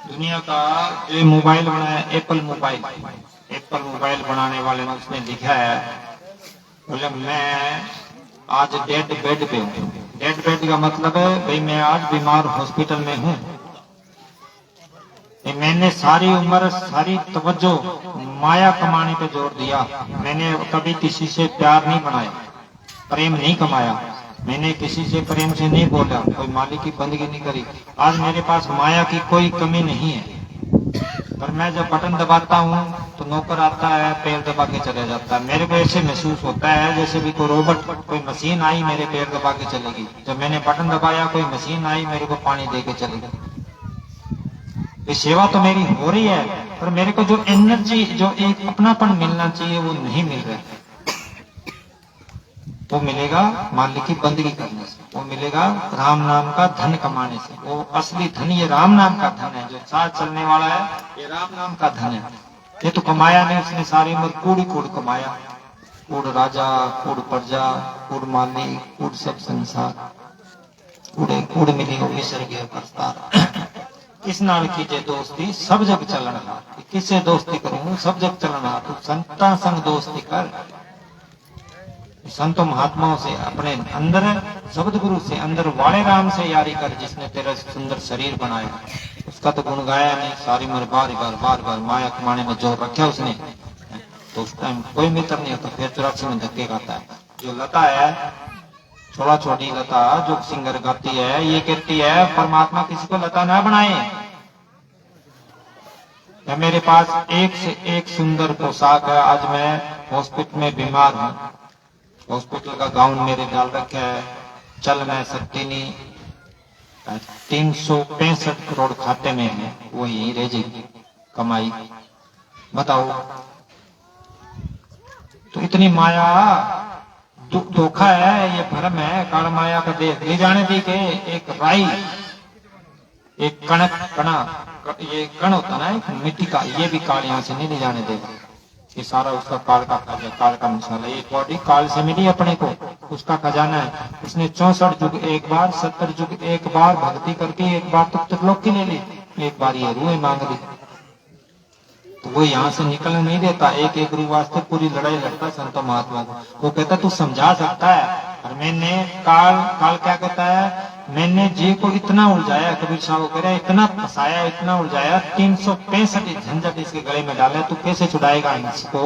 दुनिया का जो मोबाइल बना है एप्पल मोबाइल बनाने वाले ने उसने लिखा है, बोले मैं आज डेड बेड पे हूँ। डेड बेड का मतलब है भाई मैं आज बीमार हॉस्पिटल में हूँ। मैंने सारी उम्र सारी तवज्जो माया कमाने पे जोर दिया, मैंने कभी किसी से प्यार नहीं बनाया, प्रेम नहीं कमाया, मैंने किसी से प्रेम से नहीं बोला, कोई मालिक की बंदगी नहीं करी। आज मेरे पास माया की कोई कमी नहीं है, पर मैं जब बटन दबाता हूँ तो नौकर आता है पैर दबा के चला जाता है। मेरे को ऐसे महसूस होता है जैसे भी कोई रोबोट, कोई मशीन आई मेरे पैर दबा के चलेगी। जब मैंने बटन दबाया कोई मशीन आई मेरे को पानी दे के चलेगी। ये सेवा तो मेरी हो रही है, पर मेरे को जो एनर्जी, जो एक अपनापन मिलना चाहिए वो नहीं मिल रहा है। वो मिलेगा मालिक की बंदगी करने से, वो मिलेगा राम नाम का धन कमाने से। वो असली धन ये राम नाम का धन है, जो साथ चलने वाला है ये राम नाम का धन है। ये तो कमाया नहीं, उसने सारी उम्र कूड़ कूड़ कमाया, कूड़ राजा, कूड़ प्रजा, कूड़ मालिक, कूड़ सब संसार, कूड़े कूड़ मिली हो विसर गए करतार। किस नाल कीजे दोस्ती सब जग चलना, किससे दोस्ती करूं सब जग चलना, तू संता संग दोस्ती कर। संतों महात्माओं से, अपने अंदर शब्द गुरु से, अंदर वाले राम से यारी कर, जिसने तेरा सुंदर शरीर बनाया। उसका तो गुण गाया नहीं, सारी उम्र बार बार माया कमाने में जोर रखा उसने, तो उस टाइम कोई मित्र नहीं होता, फिर 84 में धक्के खाता है। जो लता है, छोड़ा छोटी लता जो सिंगर गाती है, ये कहती है परमात्मा किसी को लता ना बनाए। या मेरे पास एक से एक सुंदर पोशाक है, आज मैं हॉस्पिटल में बीमार हूँ, हॉस्पिटल का गाउन मेरे डाल रखा है, चल मैं सकती नहीं, 365 करोड़ खाते में है, वो यही रह जाएगी कमाई। बताओ, तो इतनी माया धोखा है, ये भ्रम है, काल माया का देश ले जाने दी के एक राई, एक कणक कणा, ये कण होता ना एक मिट्टी का, ये भी काल यहाँ से नहीं ले जाने देगा। ये सारा उसका काल का खजाना, काल का मिसाल है। ये बॉडी काल से मिली अपने को, उसका खजाना है। उसने 64 युग एक बार, 70 युग एक बार भक्ति करके एक बार तो त्रिलोक की ले ली, एक बार ये रूह मांग ली, तो वो यहाँ से निकलने नहीं देता। एक एक रूह वास्ते पूरी लड़ाई लड़ता संतों महात्मा को। वो कहता तू समझा सकता है, और मैंने काल काल क्या कहता है, मैंने जी को इतना उलझाया, कबीर साहब कह रहे इतना फंसाया, इतना उलझाया, 365 झंझट इसके गले में डाले, तू कैसे छुड़ाएगा हंस को?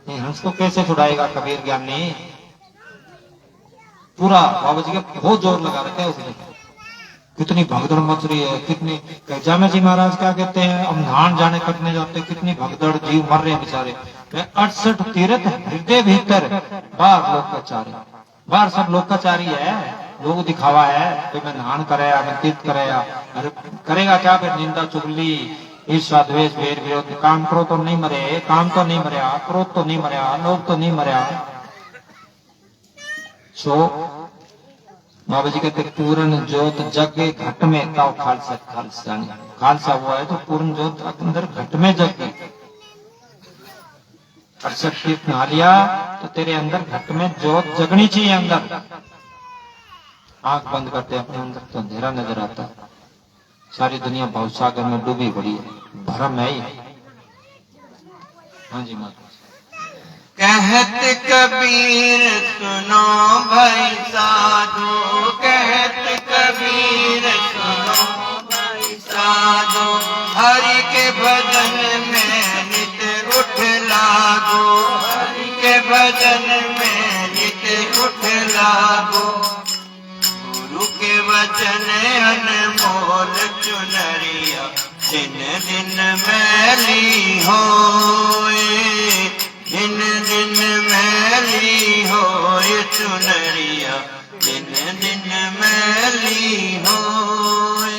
ये हंस को कैसे छुड़ाएगा कबीर ज्ञानी? पूरा बाबा जी का बहुत जोर लगा रखा है उसने। कितनी भगदड़ मच रही है, कितनी जामे जी महाराज क्या कहते हैं, अब नहान जाने कटने जाते, कितनी भगदड़, जीव मर रहे हैं बेचारे। 68 तीर्थ हृदय भीतर, बाहर लोकाचारी, बाहर सब लोकाचारी है, लोग दिखावा है। तो मैं नहान कराया, मैं तीर्थ कराया, अरे करेगा क्या फिर? निंदा चुगली, ईर्ष्या द्वेष वेर विरोध। काम करो तो नहीं मरे, काम तो नहीं मरया, क्रोध तो नहीं मरया, लोभ तो नहीं मरया। सो बाबा जी कहते पूर्ण जोत जग घट में ताओ खालसा, खालसा खालसा हुआ है तो पूर्ण जोत अंदर घट में जग गई। 68 तीर्थ नहा लिया तो तेरे अंदर घट में जोत जगनी चाहिए अंदर। आंख बंद करते अपने अंदर तो अंधेरा नजर आता, सारी दुनिया भवसागर में डूबी पड़ी है, भरम है ही। हाँ जी माता। कहत कबीर सुनो भाई साधो, कहत कबीर सुनो भाई साधो, हरि के भजन में नित उठ लागो, हरि के भजन में नित उठ लागो। गुरु के वचन अनमोल चुनरिया, दिन दिन मैली होए, दिन दिन मैली होए चुनरिया, दिन दिन मैली होए,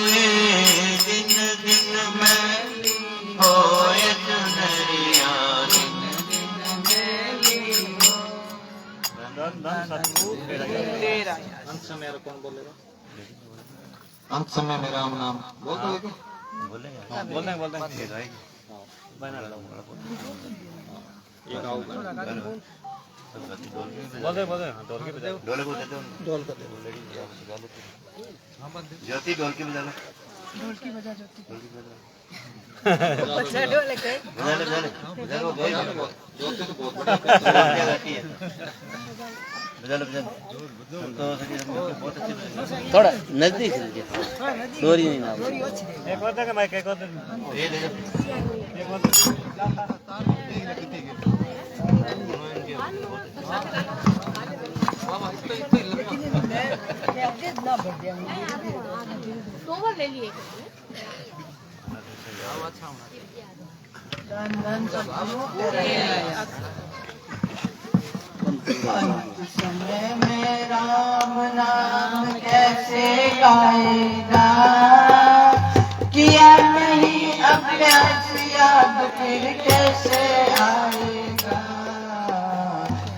दिन दिन मैली होए चुनरिया, दिन दिन मैली होए। अंत समय कौन बोलेगा? अंत समय में राम नाम बोल दोगे? बोलेंगे। ये गाओगे? ज्योति ढोल की बजा लो, ज्योति तो बहुत बहुत अच्छी थोड़ा नजदीक से लीजिए, डोरी नहीं ना। ले लिए समय में राम नाम कैसे गाएगा, किया नहीं अभ्यास याद फिर कैसे आएगा,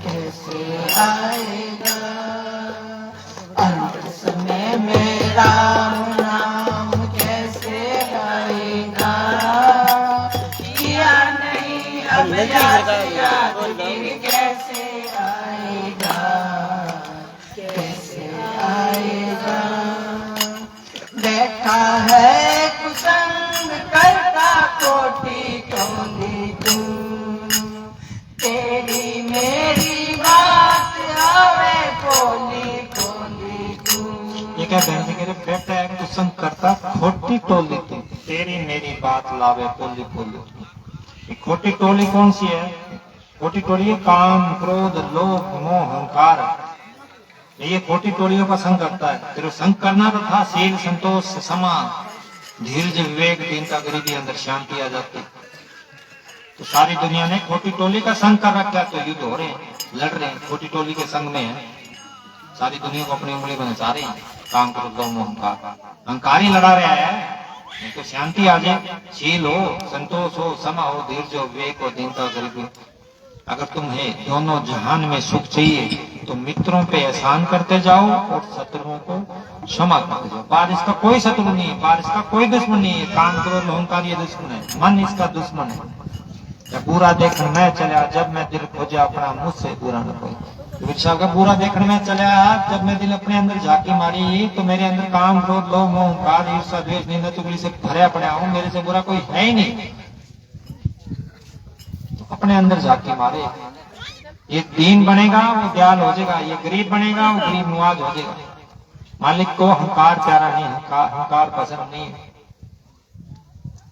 कैसे आएगा। अंत समय में राम नाम कैसे गाएगा, किया नहीं अभ्यास याद फिर कैसे आएगा, कैसे आएगा। बैठा है कुसंग करता कोटि टोली तू, तेरी मेरी बात आवे बोली बोली तू। ये क्या बहन जी कह रहे, बैठा है कुसंग करता खोटी टोली तू, तेरी मेरी बात लावे बोली बोली तू। ये खोटी टोली कौन सी है? खोटी टोली है काम क्रोध लोभ मोह अहंकार, ये खोटी टोलियों का संग करता है। तेरे संग करना तो था शील संतोष क्षमा धीरज विवेक दीनता गरीबी, अंदर शांति आ जाती। तो सारी दुनिया ने खोटी टोली का संग कर रखा है, तो युद्ध हो रहे हैं, लड़ रहे हैं, खोटी टोली के संग में है। सारी दुनिया को अपनी उंगली में नचा रहे हैं, काम क्रोध लोभ मोह अहंकार, अहंकारी लड़ा रहा है। तो शांति आ जाए, शील हो संतोष हो क्षमा हो धीरज हो विवेक हो दीनता गरीबी। अगर तुम्हें दोनों जहान में सुख चाहिए तो मित्रों पे एहसान करते जाओ और शत्रुओं को क्षमा करते जाओ। बारिश का कोई शत्रु नहीं है, बारिश का कोई दुश्मन नहीं है। काम क्रोध अहंकार ये दुश्मन है, मन इसका दुश्मन है। जब बुरा देखने में चला, जब मैं दिल खोजा अपना मुझसे बुरा न कोई। कबीर साहब का बुरा देखने में चला, जब मैं दिल अपने अंदर झांकी मारी तो मेरे अंदर काम क्रोध लोभ मोह अहंकार ईर्ष्या द्वेष निंदा चुगली से भरा पड़ा हूँ, मेरे से बुरा कोई है ही नहीं। तो अपने अंदर झांकी मारे ये दीन बनेगा वो दयाल हो जाएगा, ये गरीब बनेगा वो गरीब नवाज हो जाएगा। मालिक को अहंकार प्यारा नहीं, अहंकार पसंद नहीं।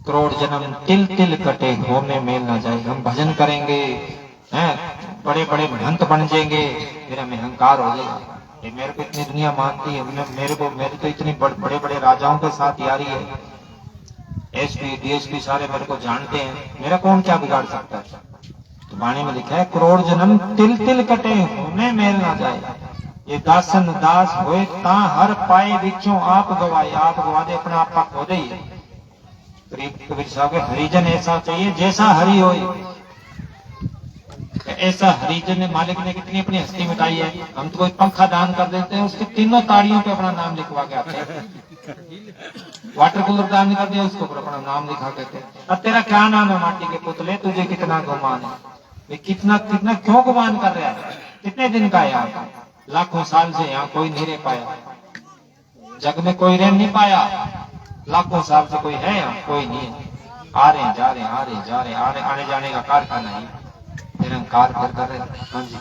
करोड़ जन्म तिल तिल कटे हो में मेल ना जाए। हम भजन करेंगे हैं, बड़े बड़े महंत बन जाएंगे, फिर हमें अहंकार हो जाएगा। ये मेरे को इतनी दुनिया मानती है, मेरे तो इतनी बड़े बड़े राजाओं के साथ यारी है, एसपी डीएसपी सारे मेरे को जानते हैं, मेरा कौन क्या बिगाड़ सकता है। तो वाणी में लिखा है करोड़ जन्म तिल तिल कटे होने मेल ना जाए। ये दासन दास होए ता हर पाए बिचों आप गवाए। आप गवा दे अपना आपा खो दे। कबीर साहब हरिजन ऐसा चाहिए जैसा हरि होए। ऐसा हरिजन ने मालिक ने कितनी अपनी हस्ती मिटाई है। हम तो कोई पंखा दान कर देते हैं, उसकी तीनों ताड़ियों पे अपना नाम लिखवा के आते हैं। वाटर कूलर दान कर दिया, उसको अपना नाम लिखा कहते हैं। अब तेरा क्या नाम है माटी के पुतले, तुझे कितना गुमान है, कितना कितना क्यों गुमान कर रहा है। कितने दिन का है यहाँ का, लाखों साल से यहाँ कोई नहीं रह पाया, जग में कोई रह नहीं पाया। लाखों साल से कोई है यहाँ, कोई नहीं है। आ रहे जा रहे, आ रहे जा रहे, आ रहे, आने जाने का कारखाना है, निरंकार कर रहे। हाँ जी।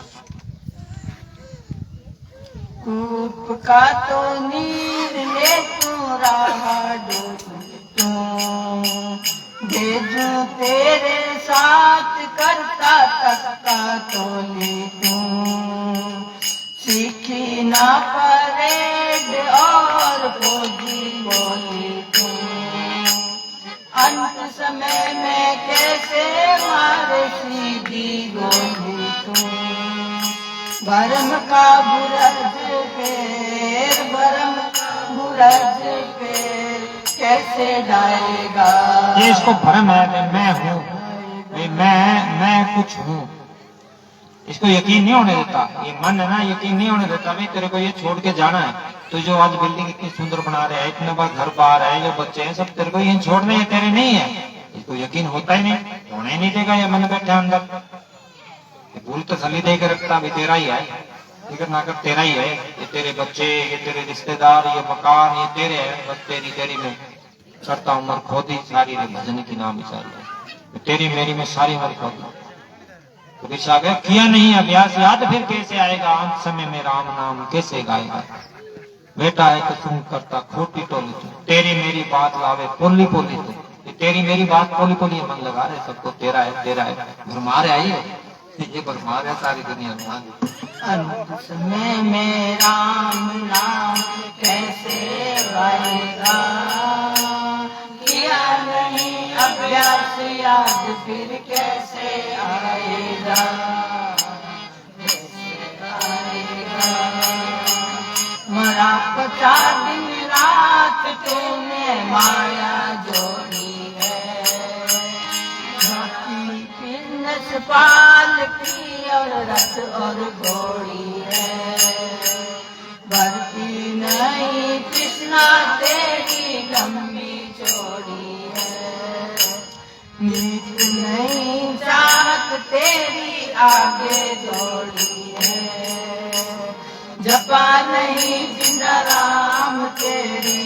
कूप का तो नीर ले तू रहा डूब तू, भेजू तेरे साथ करता तक्का तो ले तू। सीखी ना परेड और फौजी बोली तू, अंत समय में कैसे मारे सीधी गोली तू। भरम का बुरज फेर, भरम बुरज फेर कैसे डालेगा। ये इसको भ्रम है मैं हूँ, मैं कुछ हूँ, इसको यकीन नहीं होने देता। ये मन है ना, यकीन नहीं होने देता। भाई तेरे को ये छोड़ के जाना है, तो जो आज बिल्डिंग इतनी सुंदर बना रहे हैं, इतने बार घर बाहर है, जो बच्चे हैं सब तेरे को ये छोड़ने हैं, तेरे नहीं है। इसको यकीन होता ही नहीं, होने ही नहीं देगा। ये मन बैठा अंदर भूल तो सली दे के रखता, भी तेरा ही है, फिक्र ना कर, तेरा ही है। ये तेरे बच्चे, ये तेरे रिश्तेदार, ये मकान, ये तेरे है, बस तेरी तेरी में करता उम्र खोदी सारी भजन की नाम चाहिए। तेरी मेरी में सारी उम्र खोदी। तो विषा गया किया नहीं अभ्यास, याद फिर कैसे आएगा। अंत समय में राम नाम कैसे गाएगा। बेटा है तो सुन करता खोटी टोली तू, तेरी मेरी बात लावे पोली पोली तू। तेरी मेरी बात पोली पोली मन लगा रहे सबको, तेरा है तेरा है, भरमार आई है, ये भरमार है सारी दुनिया में। अंत समय में राम नाम कैसे गाएगा। किया नहीं अभ्यास याद फिर कैसे आएगा। मरा 50 दिन रात तूने माया जोड़ी है। झांकी पिन्नस पाल की और रथ और घोड़ी है। भरती नहीं कृष्णा तेरी लंबी चौड़ी है। नीत नहीं चाहत तेरी आगे दौड़ी है। जपा नहीं जिंदा राम तेरी,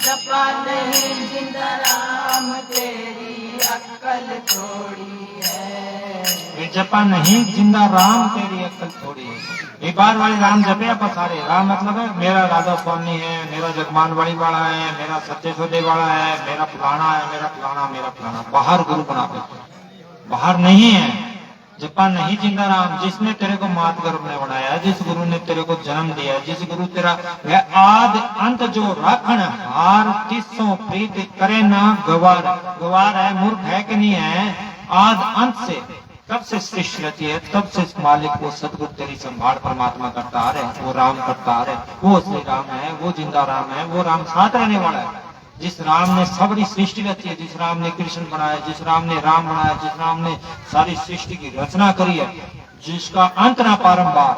जपा नहीं जिंदा राम तेरी अक्कल थोड़ी है। जपा नहीं जिंदा राम तेरी अक्कल थोड़ी है। एक बार वाले राम जपे आप सारे। राम मतलब है मेरा राधा स्वामी है, मेरा जगमानवाड़ी वाला है, मेरा सत्य सौदे वाला है, मेरा फलाना है, मेरा फलाना, मेरा फलाना। बाहर गुरु बना देते, बाहर नहीं है। जपा नहीं जिंदा राम, जिसने तेरे को मात गर्भ ने बनाया, जिस गुरु ने तेरे को जन्म दिया, जिस गुरु तेरा वह आद अंत जो राखण हार तिसों प्रीत करे ना गवार। गवार है, मूर्ख है कि नहीं है। आद अंत से तब से सृष्टि रची है, तब से इस मालिक को सदगुरु तेरी संभाल परमात्मा करता आ रहे, वो राम करता आ रहे। वो श्री राम है, वो जिंदा राम है, वो राम साथ रहने वाला है। जिस राम ने सबरी सृष्टि रची है, जिस राम ने कृष्ण बनाया, जिस राम ने राम बनाया, जिस राम ने सारी सृष्टि की रचना करी है, जिसका अंत ना पारंबार,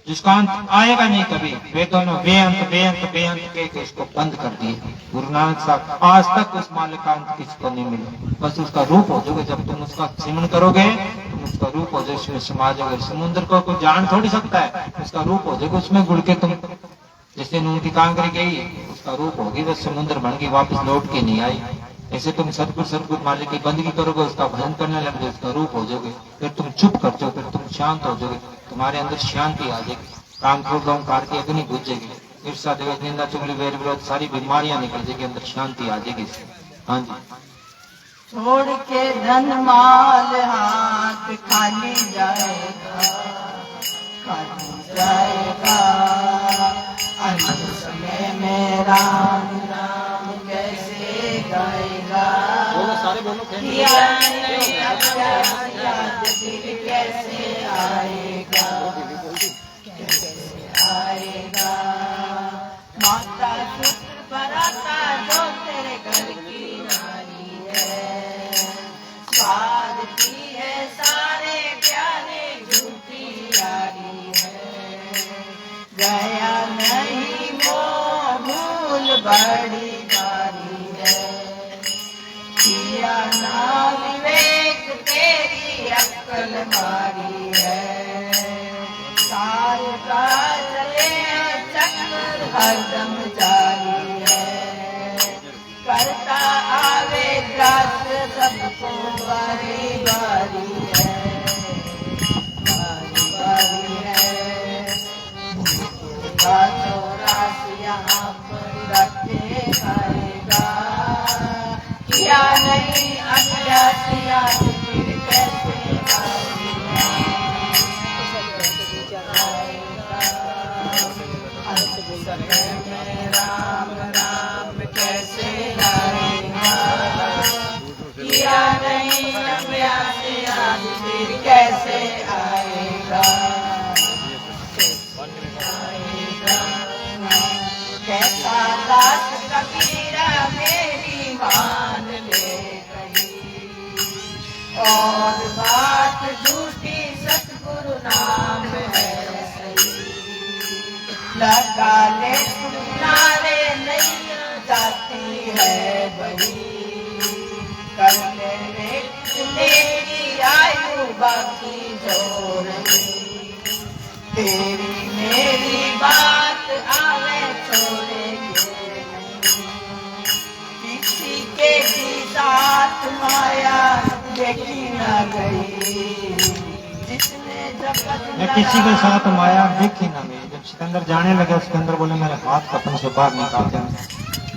जिसका अंत आएगा नहीं कभी। वेदों ने बेअंत बेअंत बेअंत के उसको बंद कर दिए। गुरु नानक साहब आज तक उस मालिक का अंत किसको नहीं मिला। बस उसका रूप हो जाओगे, जब तुम उसका सिमरन करोगे तुम उसका रूप हो जाए, उसमें समा जाओगे। समुद्र को कोई जान थोड़ी सकता है, उसका रूप हो जाएगा, उसमें गुड़ के तुम जैसे नून की कांकरी गई उसका रूप होगी, बस समुद्र बन गई, वापस लौट के नहीं आई। ऐसे तुम सतगुरु सतगुरु मालिक की बंदगी करोगे, उसका भजन करने लग जाओगे, उसका रूप हो जाओगे, फिर तुम चुप कर जाओ, फिर तुम शांत हो जाओगे, तुम्हारे अंदर शांति आ जाएगी, काम क्रोध अहंकार की अग्नि बुझ जाएगी, ईर्ष्या द्वेष निंदा चुगली वैर विरोध सारी बीमारियां निकल जाएगी, अंदर शांति आ जाएगी। हाँ जी। छोड़ के धन माल हाथ खाली जाएगा, खाली जाएगा। अंत समय में राम नाम कैसे गाएगा? बोलो सारे बोलो। किया नहीं अभ्यास याद फिर कैसे आएगा, कैसे आएगा? माता पुत्र पराता जो तेरे घर की नारी है, स्वार्थी है सारे प्यारे झूठी यारी है। गया नहीं वो भूल बड़ी बारी है, किया ना विवेक तेरी अक्ल मारी है। काल का चले चक्र हरदम जारी है, करता आवे ग्रास सबको बारी बारी है, बारी बारी है। भूखेगा तो रास यहाँ पर रखे खाएगा, किया नहीं अभ्यास याद फिर कैसे आएगा, अंत समय में राम नाम कैसे आएगा? किया नहीं अभ्यास याद फिर कैसे आएगा, कैसे आएगा? कैसा दास कबीरा मेरी मान ले कही, और बात झूठी सतगुरु नाम है सही। लगा ले किनारे नहीं जाती है बही, कर ले मेरी आयु बाकी जो रही। तेरी मेरी बात आवे छोड़ेंगे नहीं, किसी के भी साथ माया देखी ना गई, जिसने जगत मैं किसी के साथ माया देखी ना गई। जब सिकंदर जाने लगे, उसके अंदर बोले मेरे हाथ कपन से बाहर निकाल दे।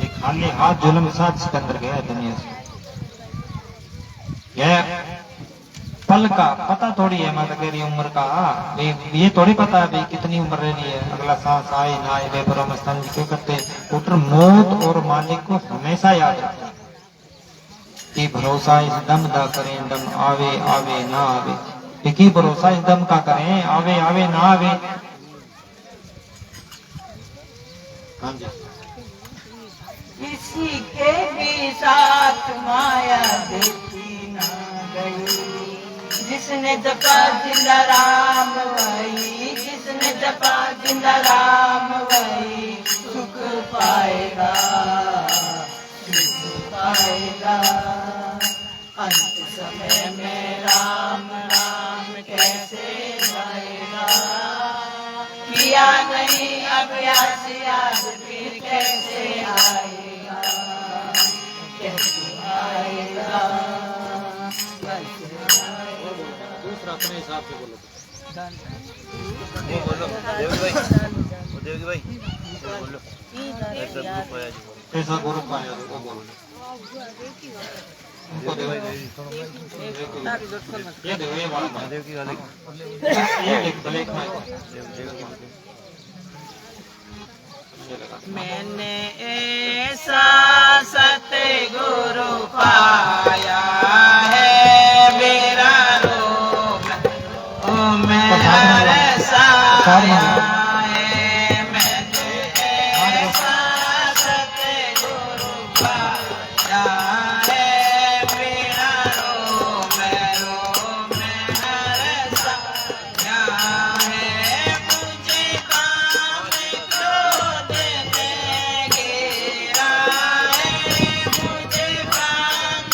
ये खाली हाथ जुल्म के साथ सिकंदर गया दुनिया से। यह पल का पता थोड़ी है, मैं तो कह रही उम्र का ये थोड़ी पता है भाई कितनी उम्र रही है, अगला सांस आए ना आए बेपरों में स्तंभ क्यों करते। पुत्र मौत और मालिक को हमेशा याद रखता कि भरोसा इस दम दा करें, दम आवे आवे ना आवे। की भरोसा इस दम का करें, आवे आवे ना आवे। हाँ जी। किसी के भी साथ माया देखी ना गई, जिसने जपा जिंदा राम वही, जिसने जपा जिंदा राम वही सुख पाएगा, सुख पाएगा। अंत समय में राम नाम कैसे गाएगा, किया नहीं अभ्यास याद फिर कैसे आएगा, कैसे आएगा? दूसरा अपने हिसाब से बोलो। बोलो देवगी भाई, देवगी भाई बोलो। ऐसा गुरु पाया वो बोलो। उनको दे ये दे ये वाला देवगी वाले ये लिख ब्लैक में मैंने ऐसा सतगुरु पाया है, मेरा रोग ओ मेरा साया है। मैंने ऐसा सतगुरु पाया है, मेरा रोग मेरा साया है। मुझे काम क्रोध में घेरा है, मुझे काम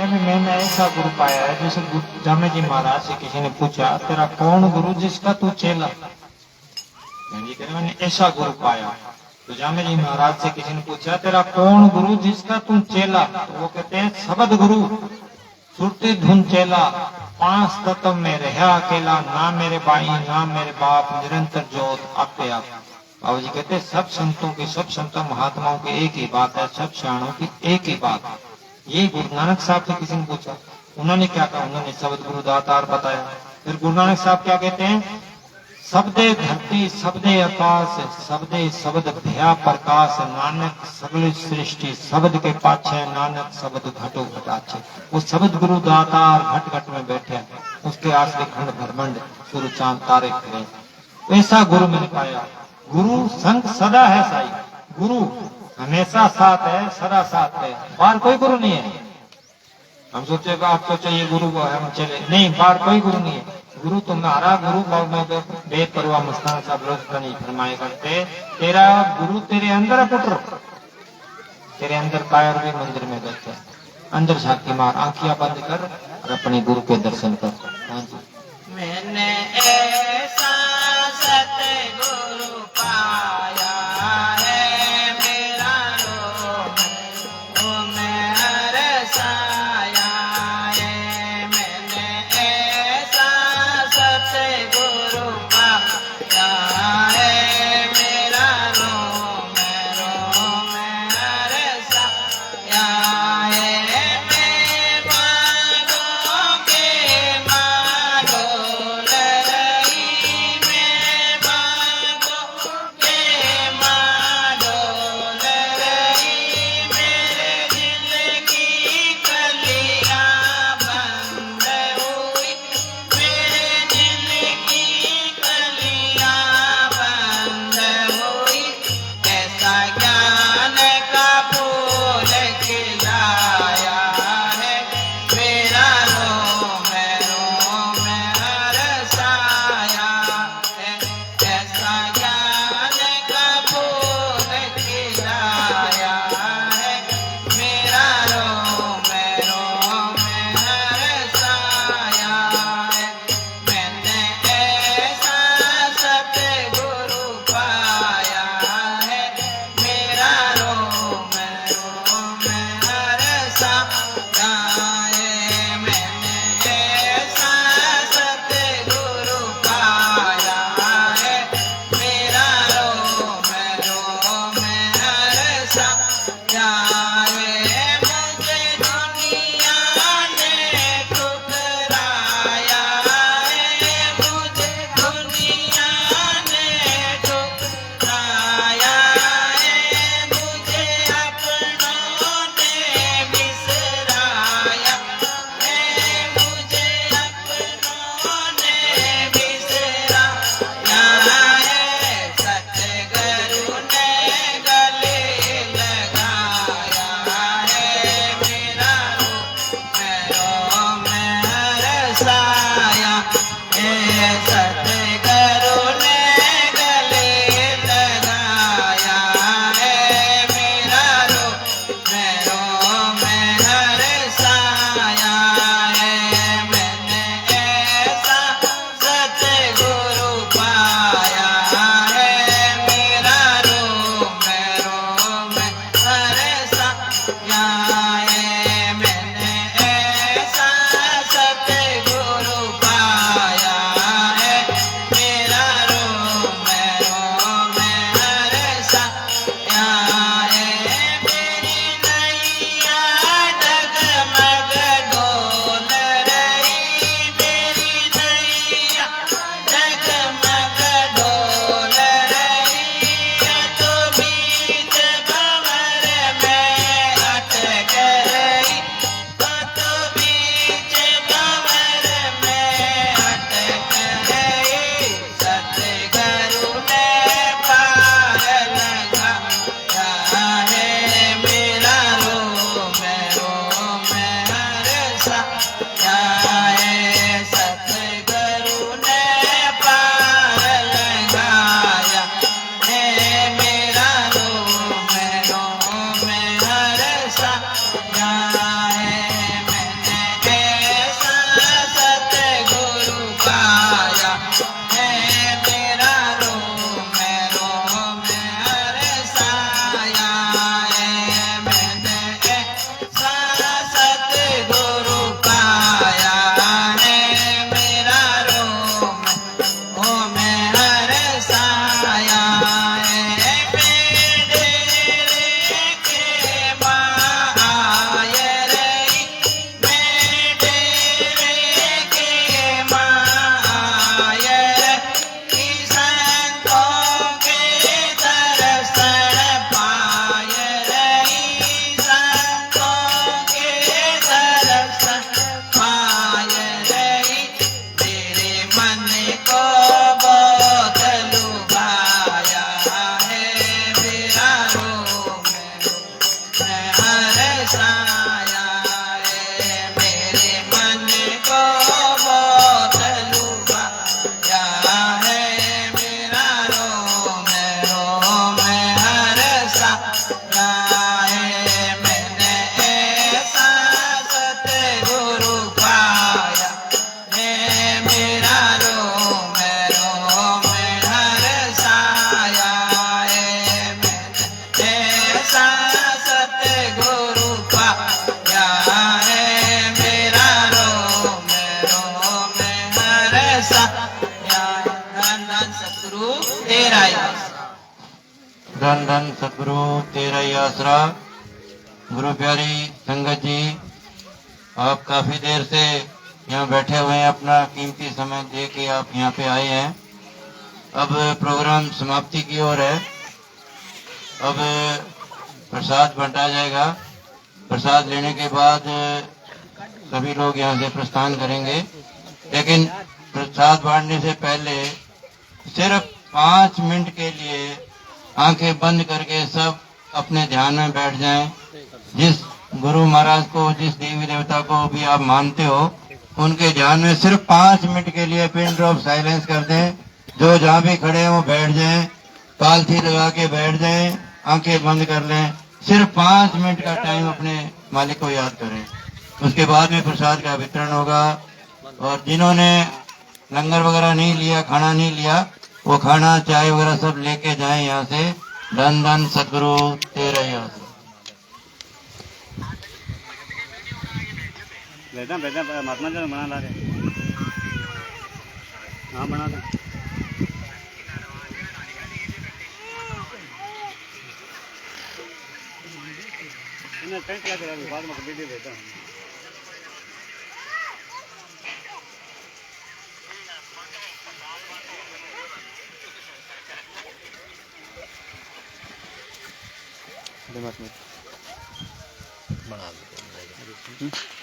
कहते हैं मैंने ऐसा गुरु पाया है, जैसे जामे जी महाराज से किसी ने पूछा तेरा कौन गुरु जिसका तू चेला, जी कहते मैंने ऐसा गुरु पाया। तो जामे जी महाराज से किसी ने पूछा तेरा कौन गुरु जिसका तू चेला, तो वो कहते हैं शब्द गुरु सुरती धुन चेला, 5 तत्व में रहा अकेला, ना मेरे भाई ना मेरे बाप, निरंतर जोत आपे आप। बाबा जी कहते सब संतों की, सब संतों महात्माओं की एक ही बात है, सब सियाणों की एक ही बात है। ये गुरु नानक साहब से किसी ने पूछा, उन्होंने क्या कहा, उन्होंने शब्द गुरु दातार बताया। फिर गुरु नानक साहब क्या कहते हैं, शब्दे धरती शब्दे आकाश, शब्दे शब्द भया प्रकाश, नानक सगल सृष्टि शब्द के पाछे, नानक शब्द घटो घटाछे। वो शब्द गुरु दातार घट घट में बैठे, उसके आश्रय खंड भरमंड सूर्य चांद तारे फिरे। ऐसा गुरु मैंने पाया। गुरु संग सदा है साई, गुरु हमेशा साथ है, सदा साथ है, बाहर कोई गुरु नहीं है। हम सोचे आप सोचे ये गुरु को हम चले, नहीं, बाहर कोई गुरु नहीं है। गुरु तुम्हारा गुरु बेपरवाह मस्ताना साहब रोज नहीं फरमाए करते, तेरा गुरु तेरे अंदर है पुत्र, तेरे अंदर कायर भी मंदिर में बैठे, अंदर झांकी मार, आंखियां बंद कर और अपने गुरु के दर्शन कर। हाँ जी। मैंने ऐसा सतगुरु पाया है, मेरा रोम में हरसाया है। मैंने ऐसा सतगुरु पाया है, मेरा रोम में हरसाया है। मैं मांगों के मांगो लरई, मैं मांगों के मांगो लरई, मेरे दिल की कलियां बंद हुई, मेरे दिल की कलियां बंद हुई। ऐसा ज्ञान का फूल खिलाया है, मेरा रोम हरसाया है। ऐसा ज्ञान का फूल खिलाया है, मेरा रोम हरसाया है। मैंने ऐसा सतगुरु पाया है, मेरा रोम हरसाया है। मैंने ऐसा सतगुरु पाया है, मेरा रोम हरसाया है। मुझे दुनिया ने ठुकराया है, मुझे दुनिया ने ठुकराया है, मुझे अपनों ने बिसराया है, मुझे अपनों ने बिसराया है। सतगुरु ने गले लगाया है, मेरा रोम हरसाया है। सतगुरु ने गले लगाया है, मेरा रोम हरसाया है। मैंने ऐसा सतगुरु पाया है, मेरा रोम हरसाया है। मैंने ऐसा सतगुरु पाया है, धन धन सतगुरु तेरा ही आसरा। गुरु प्यारी संगत जी, आप काफी देर से यहाँ बैठे हुए हैं, अपना कीमती समय दे के आप यहाँ पे आए हैं। अब प्रोग्राम समाप्ति की ओर है। अब प्रसाद बंटा जाएगा। प्रसाद लेने के बाद सभी लोग यहाँ से प्रस्थान करेंगे, लेकिन प्रसाद बांटने से पहले सिर्फ 5 मिनट के लिए आंखें बंद करके सब अपने ध्यान में बैठ जाएं। जिस गुरु महाराज को, जिस देवी देवता को भी आप मानते हो, उनके ध्यान में सिर्फ 5 मिनट के लिए पिन ड्रॉप साइलेंस कर दें। जो जहाँ भी खड़े हैं वो बैठ जाएं, पालथी लगा के बैठ जाएं, आंखें बंद कर लें। सिर्फ 5 मिनट का टाइम अपने मालिक को याद करें। उसके बाद में प्रसाद का वितरण होगा। और जिन्होंने लंगर वगैरह नहीं लिया, खाना नहीं लिया, वो खाना चाय वगैरह सब लेके जाएं यहाँ से। धन धन सतगुरु तेरा ही आसरा। महात्मा जी बना ला रहे, हाँ बना दे। बाद में दे देता हूँ। बना दो।